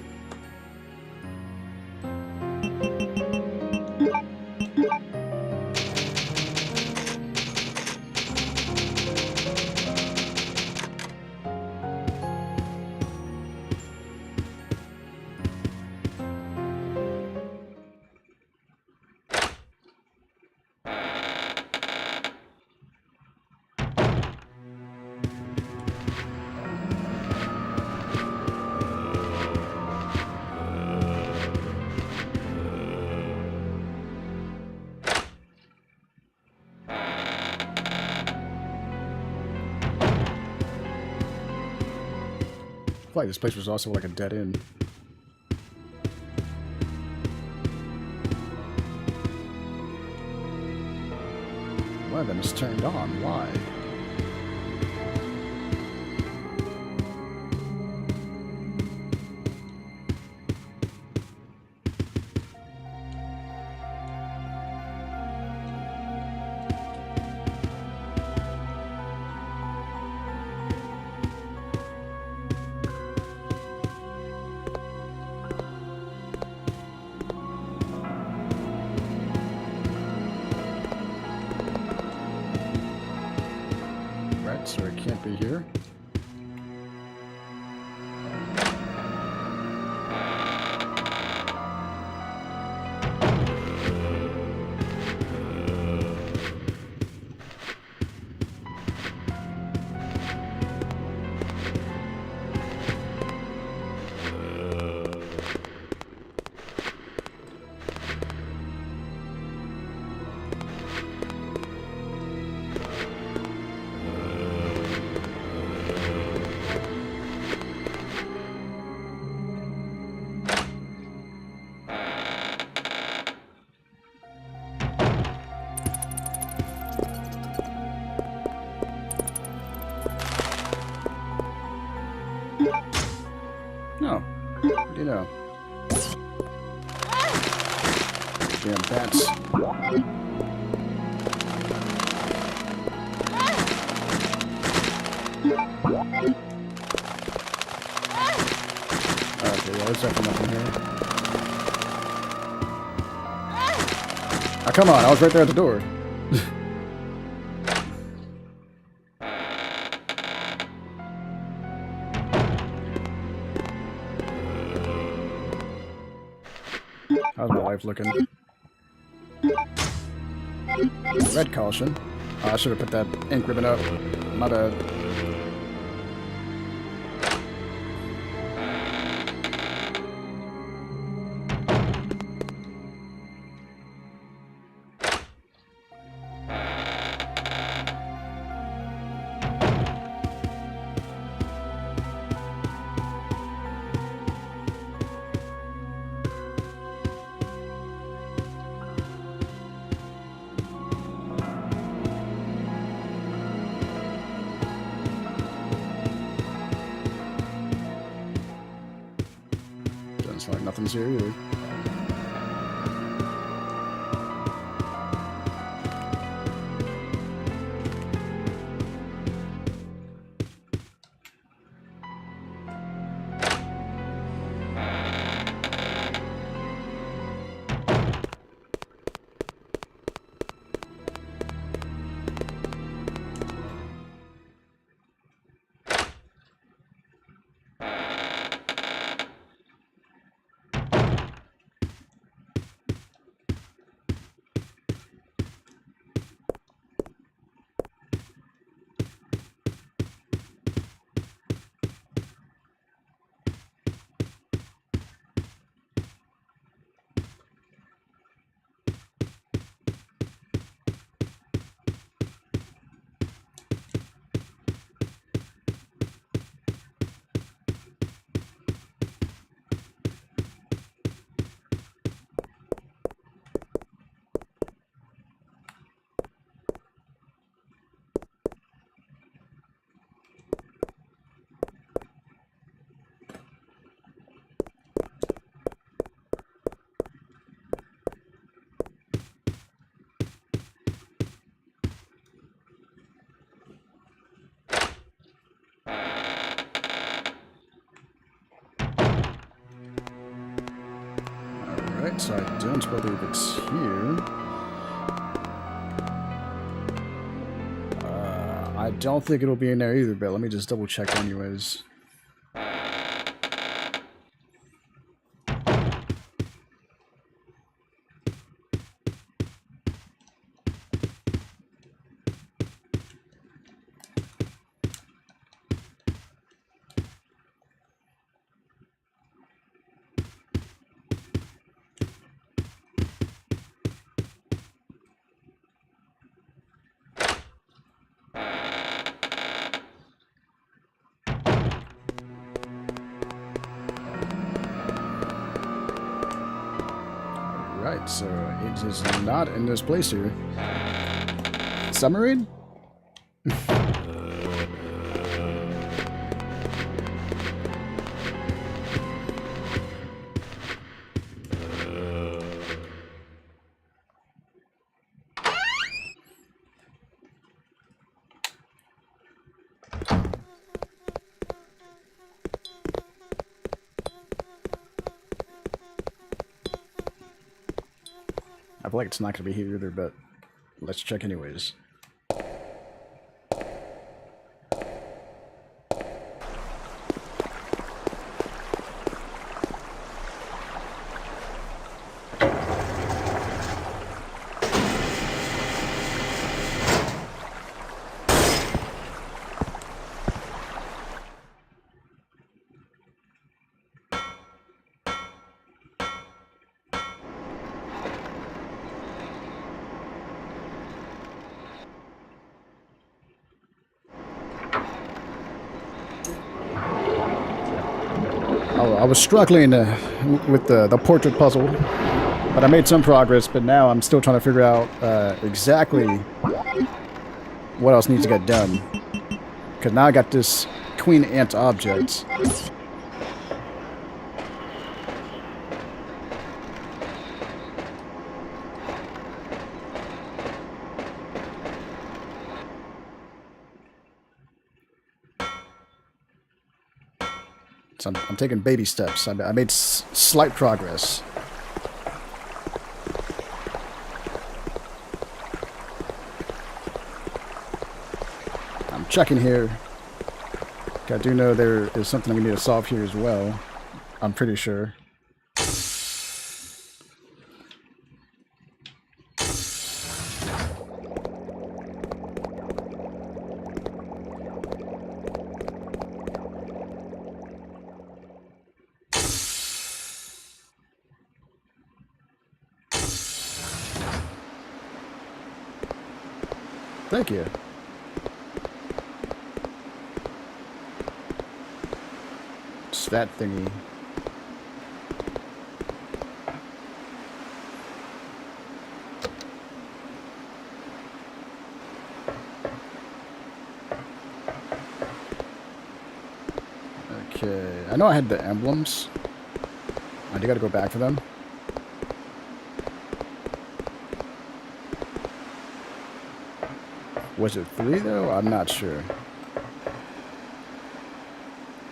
I feel like this place was also like a dead end. One of them is turned on. Why? So it can't be here. No. What do you know? Damn bats. Okay, yeah, there's definitely nothing here. Ah, come on, I was right there at the door. How's my life looking? Red caution. Oh, I should have put that ink ribbon up. My bad. Doesn't sound like nothing's here either. so I don't believe it's here. I don't think it'll be in there either, but let me just double check anyways. Right, so it is not in this place here. Submarine? I feel like it's not going to be here either, but let's check anyways. I was struggling with the portrait puzzle, but I made some progress, but now I'm still trying to figure out exactly what else needs to get done. Because now I got this queen ant object. So I'm taking baby steps. I made slight progress. I'm checking here. I do know there is something we need to solve here as well. I'm pretty sure. Thank you. It's that thingy. Okay, I know I had the emblems. I do gotta go back for them. Was it 3 though? I'm not sure.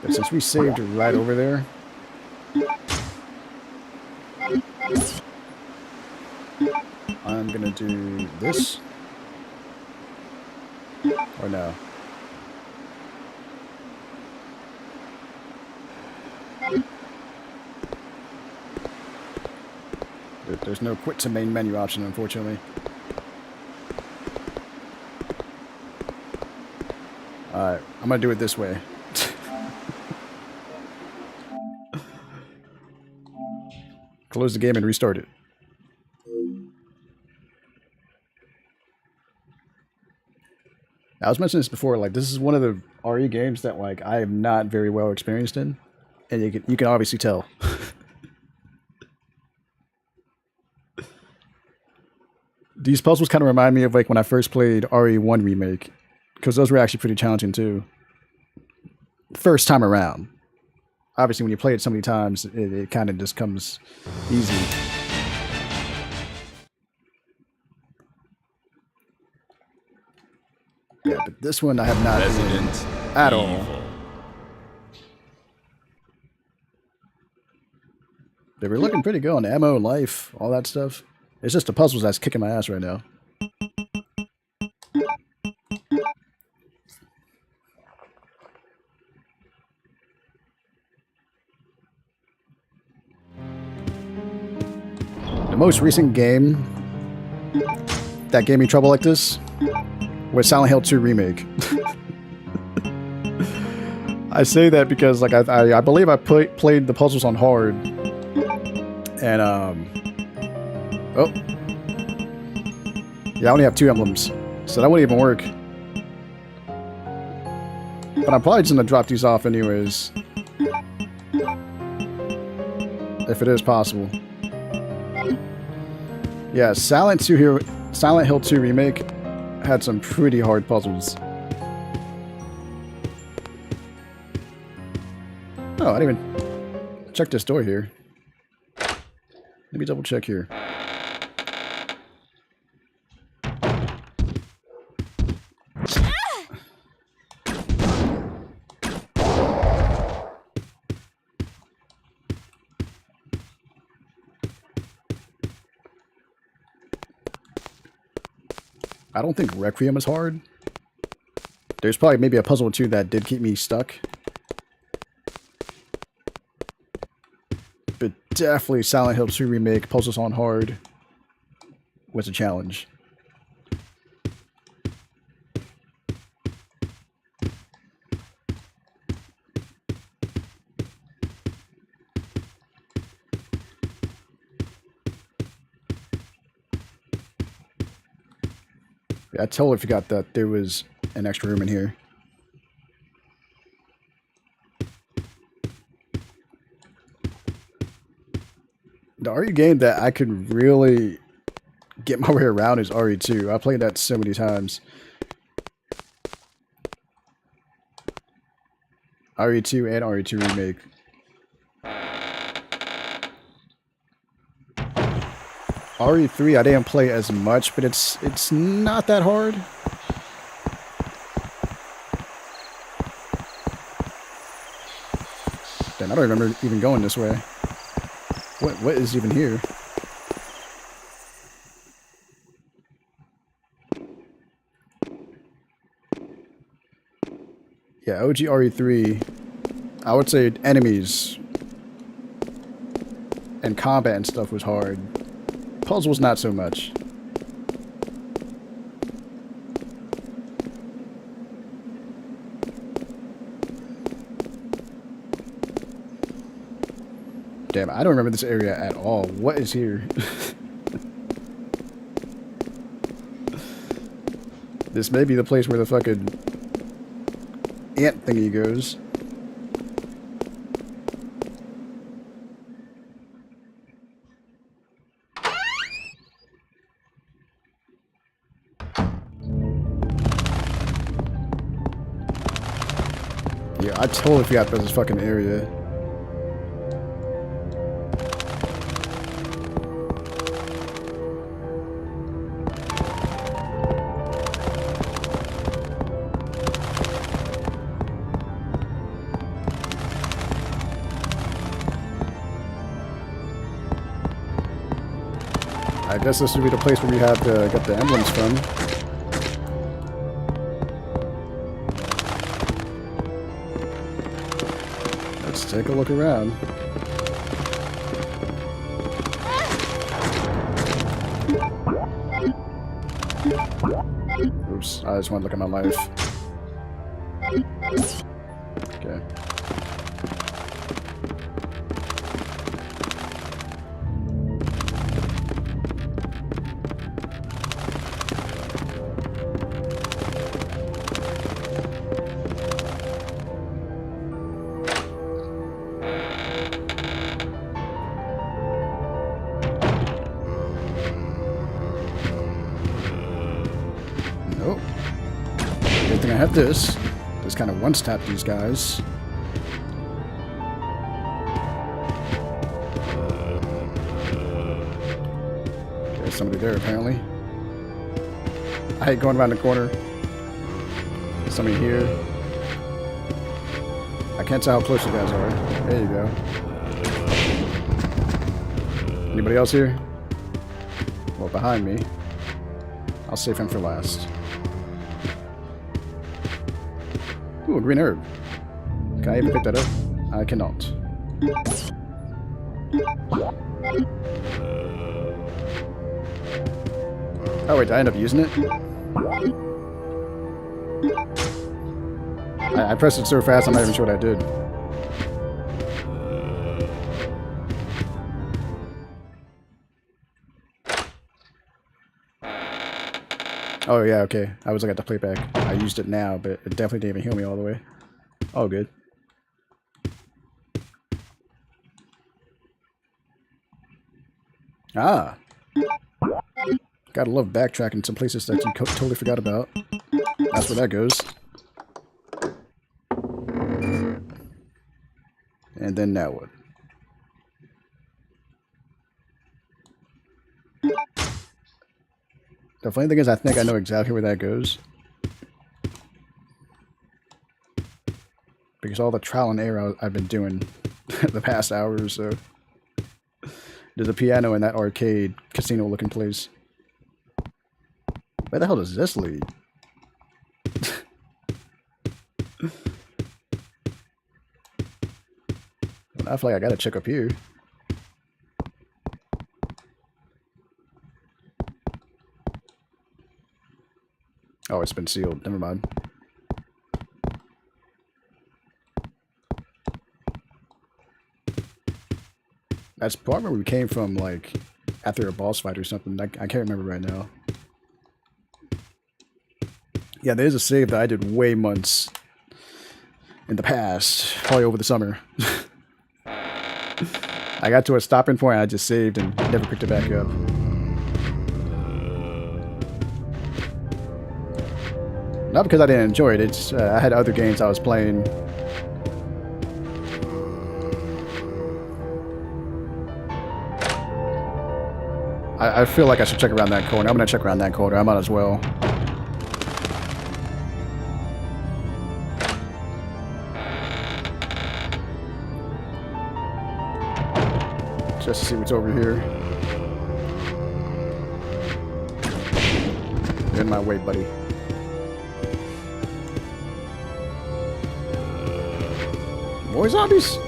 But since we saved right over there, I'm gonna do this. Or no. There's no quit to main menu option, unfortunately. Alright, I'm gonna do it this way. Close the game and restart it. I was mentioning this before, like, this is one of the RE games that, like, I am not very well experienced in. And you can obviously tell. These puzzles kind of remind me of, like, when I first played RE1 Remake. Because those were actually pretty challenging, too. First time around. Obviously, when you play it so many times, it kind of just comes easy. Yeah, but this one I have not done at all. They were looking pretty good on ammo, life, all that stuff. It's just the puzzles that's kicking my ass right now. The most recent game that gave me trouble like this was Silent Hill 2 Remake. I say that because like I believe I played the puzzles on hard, and oh yeah, I only have 2 emblems, so that wouldn't even work. But I'm probably just gonna drop these off anyways, if it is possible. Yeah, Silent Hill 2 Remake had some pretty hard puzzles. Oh, I didn't even check this door here. Let me double check here. I don't think Requiem is hard. There's probably maybe a puzzle or two that did keep me stuck. But definitely Silent Hill 2 Remake, puzzles on hard, was a challenge. I totally forgot that there was an extra room in here. The RE game that I could really get my way around is RE2. I played that so many times. RE2 and RE2 Remake. RE3 I didn't play as much, but it's not that hard. Damn, I don't remember even going this way. What is even here? Yeah, OG RE3, I would say enemies and combat and stuff was hard. Puzzles not so much. Damn, I don't remember this area at all. What is here? This may be the place where the fucking ant thingy goes. Yeah, I totally forgot about this fucking area. I guess this would be the place where we have to get the emblems from. Let's take a look around. Oops, I just want to look at my life. Okay. Nope. Good thing I have this. Just kind of one-tap these guys. There's somebody there, apparently. I hate going around the corner. There's somebody here. I can't tell how close you guys are. There you go. Anybody else here? Well, behind me. I'll save him for last. Ooh, a green herb. Can I even pick that up? I cannot. Oh wait, did I end up using it? I pressed it so fast I'm not even sure what I did. Oh yeah, okay. I was looking at the playback. I used it now, but it definitely didn't even heal me all the way. Oh, good. Ah! Gotta love backtracking some places that you totally forgot about. That's where that goes. And then now what? The funny thing is, I think I know exactly where that goes. Because all the trial and error I've been doing the past hour or so. There's a piano in that arcade, casino-looking place. Where the hell does this lead? I feel like I gotta check up here. Oh, it's been sealed. Never mind. That's probably where we came from, like, after a boss fight or something. I can't remember right now. Yeah, there's a save that I did way months in the past, probably over the summer. I got to a stopping point, I just saved and never picked it back up. Not because I didn't enjoy it, it's I had other games I was playing. I feel like I should check around that corner. I'm gonna check around that corner, I might as well. Just to see what's over here. Get in my way, buddy. More zombies?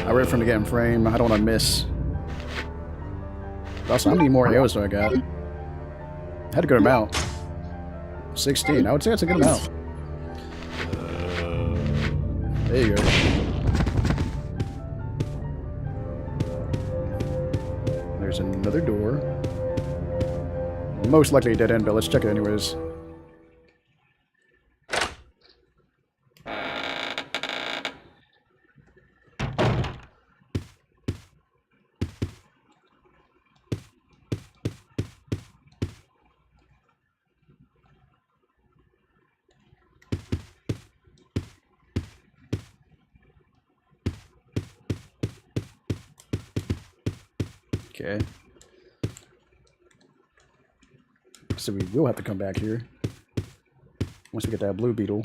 I wait for him to get in frame. I don't want to miss. Also, how many more AOs do I got? I had a good amount. 16. I would say that's a good amount. There you go. There's another door. Most likely a dead end, but let's check it anyways. Okay. So we will have to come back here. Once we get that blue beetle.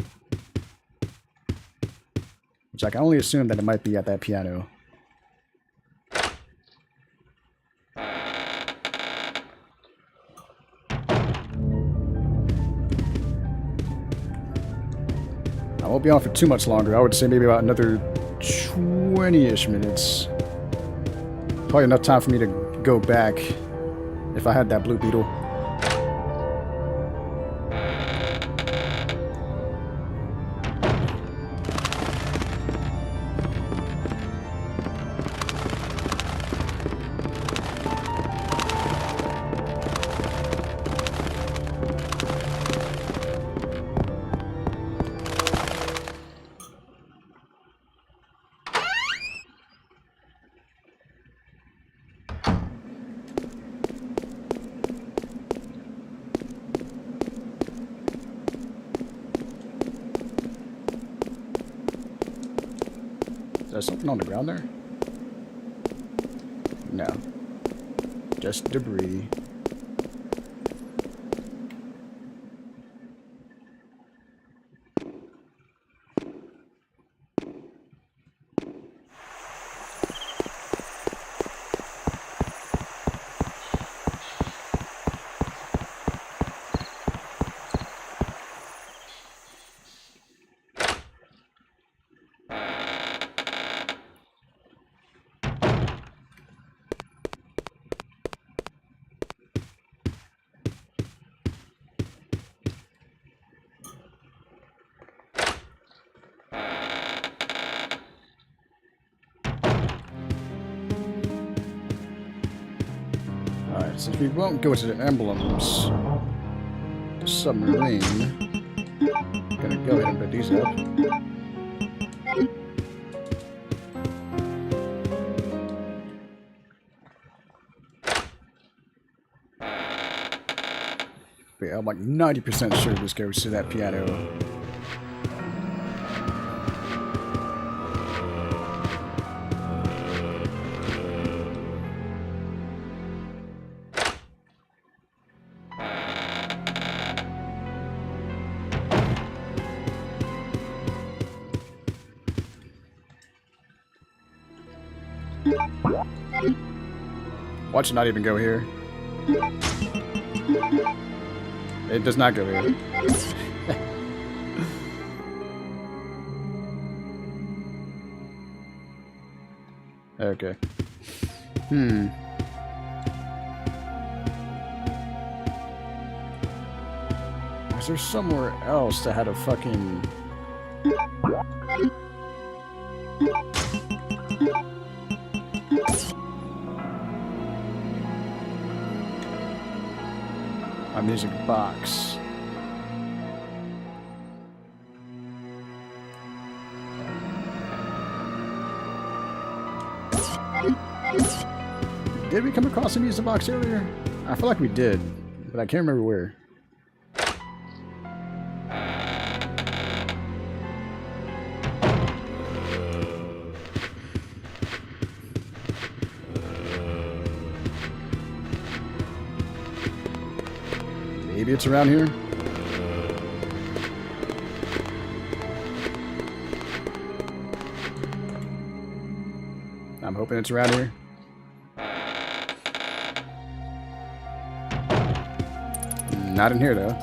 Which I can only assume that it might be at that piano. I won't be on for too much longer. I would say maybe about another 20-ish minutes. Probably enough time for me to go back if I had that blue beetle. Is there something on the ground there? No. Just debris. Since we won't go to the emblems submarine, I'm gonna go ahead and put these up. But yeah, I'm like 90% sure this goes to that piano. Watch it not even go here. It does not go here. Okay. Is there somewhere else that had a fucking... a music box? Did we come across a music box earlier? I feel like we did, but I can't remember where. Maybe it's around here. I'm hoping it's around here. Not in here, though.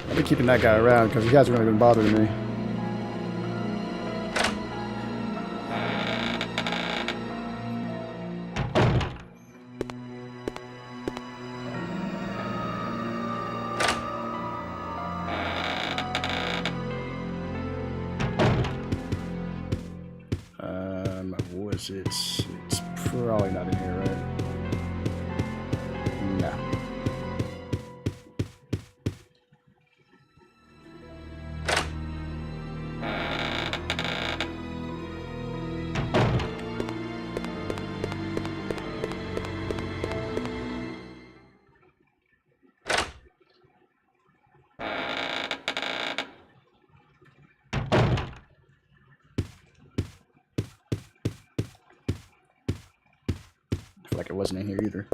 I've been keeping that guy around because he hasn't really been bothering me. It's probably not in here, right? No. Like it wasn't in here either.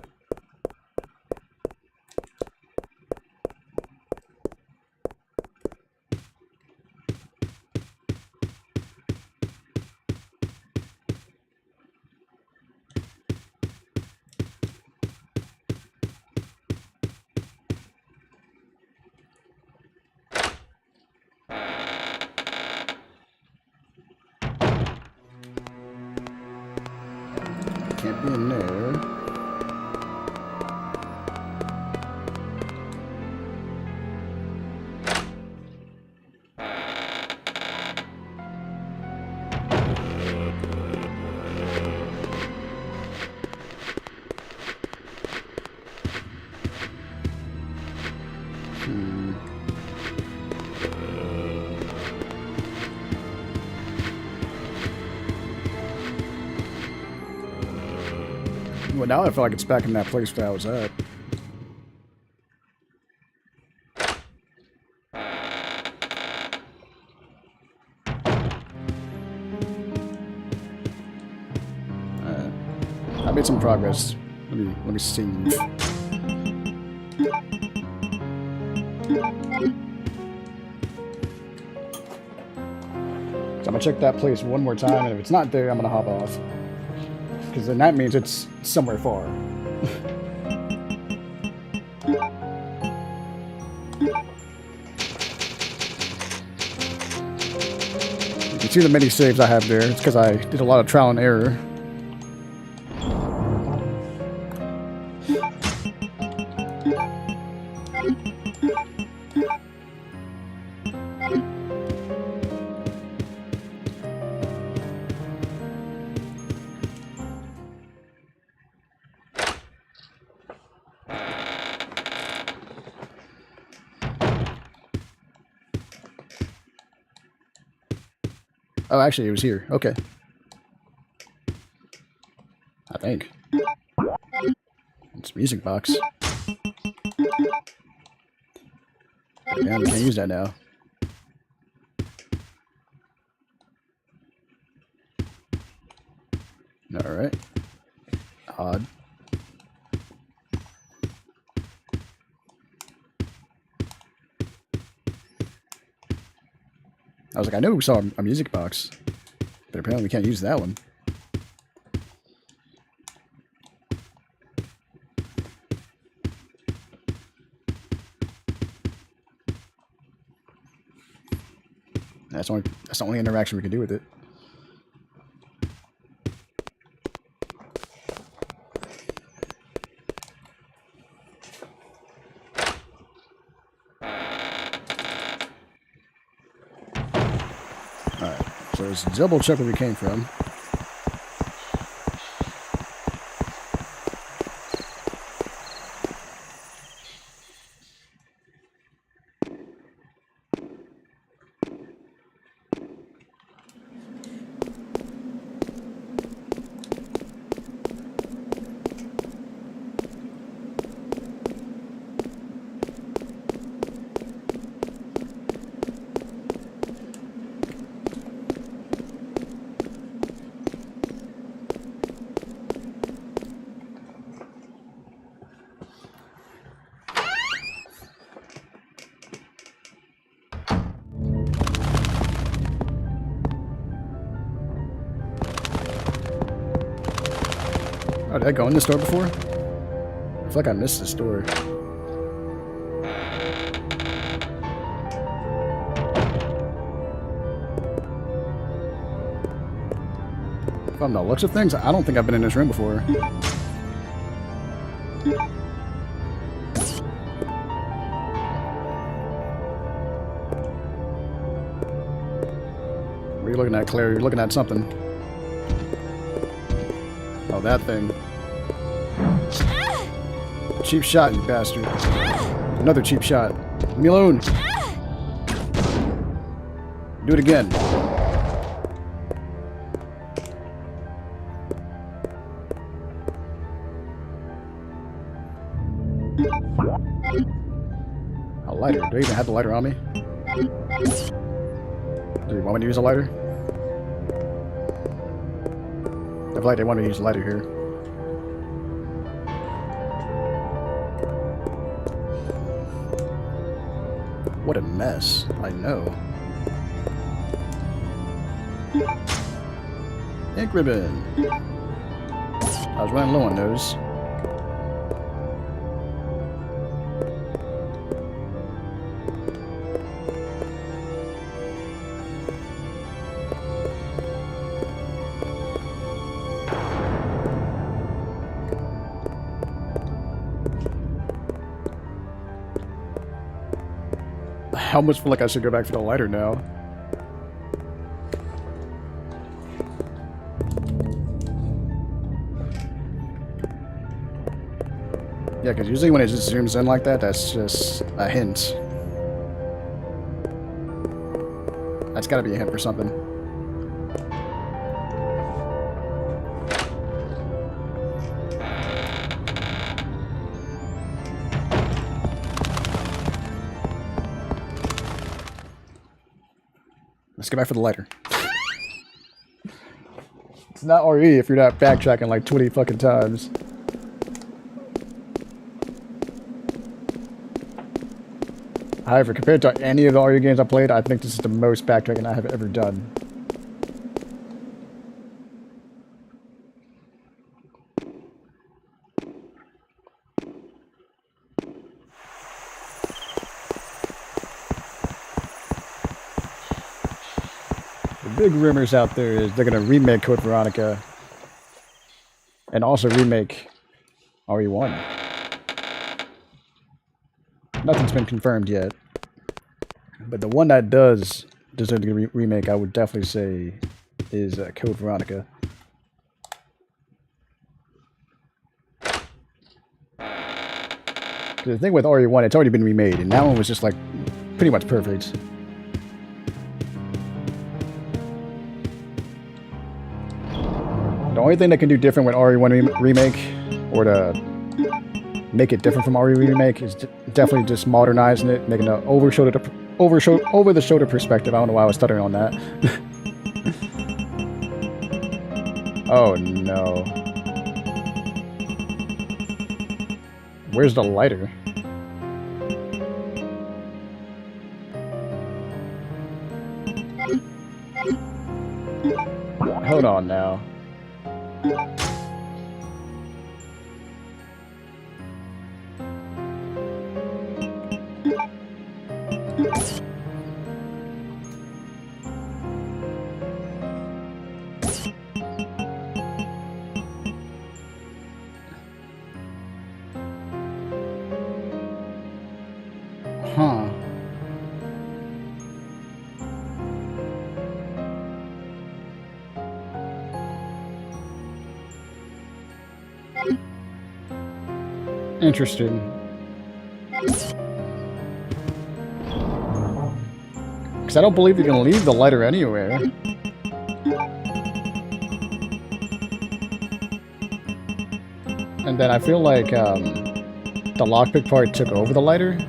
Can't be in there. Well, now I feel like it's back in that place that I was at. I made some progress. Let me see. So I'm gonna check that place one more time, and if it's not there, I'm gonna hop off. Because then that means it's somewhere far. You can see the many saves I have there. It's because I did a lot of trial and error. Oh, actually, it was here. Okay. I think. It's music box. Yeah, we can't use that now. Alright. Odd. I was like, I know we saw a music box, but apparently we can't use that one. That's the only interaction we can do with it. Alright, so let's double check where we came from. Oh, did I go in this door before? I feel like I missed this door. From the looks of things, I don't think I've been in this room before. What are you looking at, Claire? You're looking at something. Oh, that thing. Cheap shot, you bastard. Another cheap shot. Leave me alone. Do it again. A lighter. Do I even have the lighter on me? Do you want me to use a lighter? I feel like they want me to use a lighter here. What a mess. I know. Ink ribbon. I was running low on those. I almost feel like I should go back for the lighter now. Yeah, because usually when it just zooms in like that, that's just a hint. That's gotta be a hint for something. Let's go back for the lighter. It's not RE if you're not backtracking like 20 fucking times. However, compared to any of the RE games I played, I think this is the most backtracking I have ever done. The big rumors out there is they're going to remake Code Veronica and also remake RE1. Nothing's been confirmed yet. But the one that does deserve to get a remake, I would definitely say, is Code Veronica. The thing with RE1, it's already been remade, and that one was just like pretty much perfect. The only thing they can do different with RE1 Remake, or to make it different from RE Remake, is definitely just modernizing it, making an over the shoulder perspective. I don't know why I was stuttering on that. Oh no. Where's the lighter? Hold on now. Huh. Interesting. Because I don't believe you can leave the lighter anywhere. And then I feel like the lockpick part took over the lighter.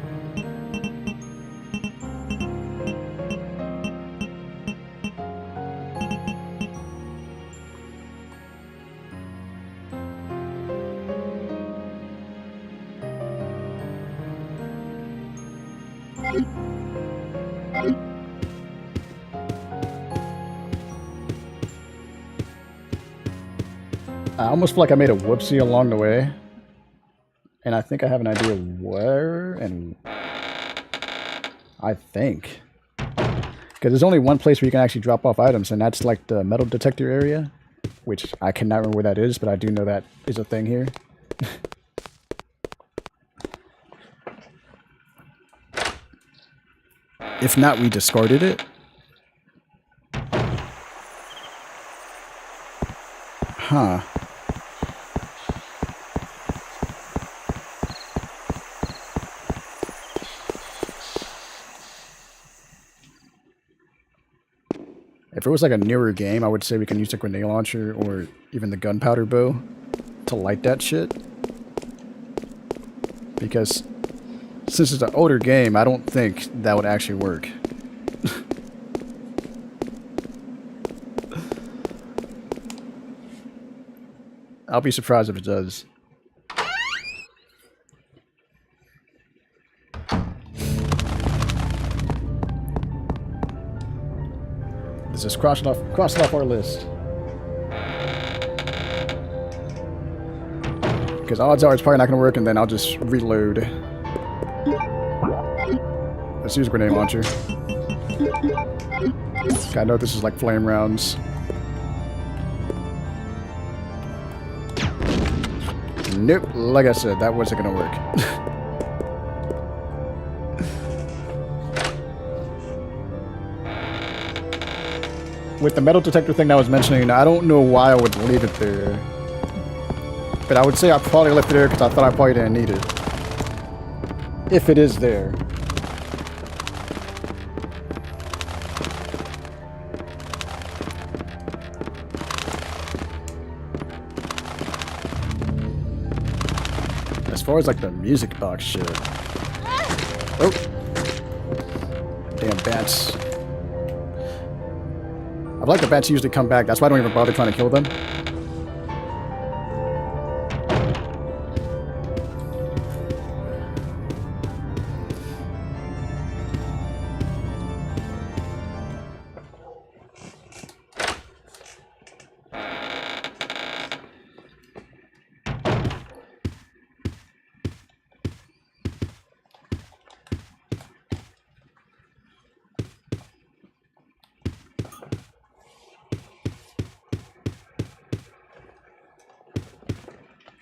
I almost feel like I made a whoopsie along the way. And I think I have an idea where and... I think. Because there's only one place where you can actually drop off items, and that's like the metal detector area. Which I cannot remember where that is, but I do know that is a thing here. If not, we discarded it. Huh. If it was like a newer game, I would say we can use the grenade launcher or even the gunpowder bow to light that shit. Because since it's an older game, I don't think that would actually work. I'll be surprised if it does. Let's just cross it off our list. Because odds are it's probably not going to work, and then I'll just reload. Let's use a grenade launcher. I know this is like flame rounds. Nope, like I said, that wasn't going to work. With the metal detector thing that I was mentioning, I don't know why I would leave it there. But I would say I probably left it there because I thought I probably didn't need it. If it is there. As far as like the music box shit. Oh. Damn bats. I like the bats usually come back. That's why I don't even bother trying to kill them.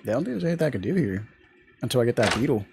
I don't think there's anything I can do here until I get that beetle.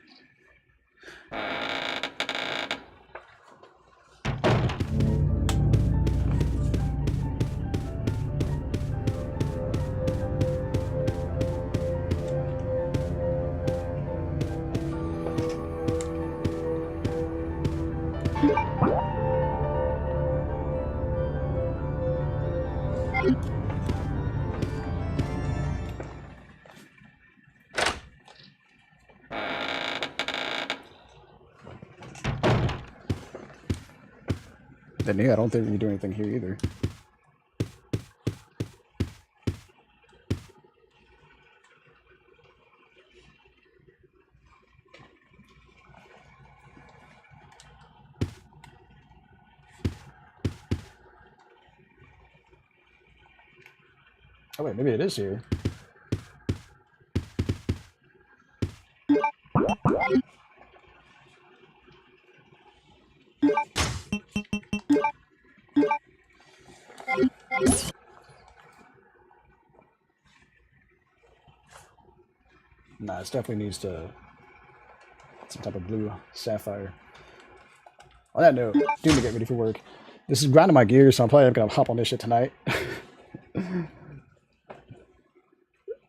Then yeah, I don't think we can do anything here either. Oh wait, maybe it is here. Nah, it definitely needs to some type of blue sapphire. On that note, doing to get ready for work. This is grinding my gears, so I'm probably gonna hop on this shit tonight.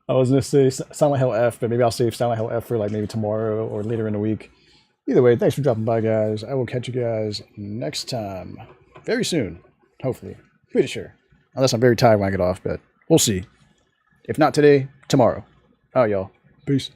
I was gonna say Silent Hill F, but maybe I'll save Silent Hill F for like maybe tomorrow or later in the week. Either way, thanks for dropping by, guys. I will catch you guys next time. Very soon. Hopefully. Pretty sure. Unless I'm very tired when I get off, but we'll see. If not today, tomorrow. All right, y'all. Peace.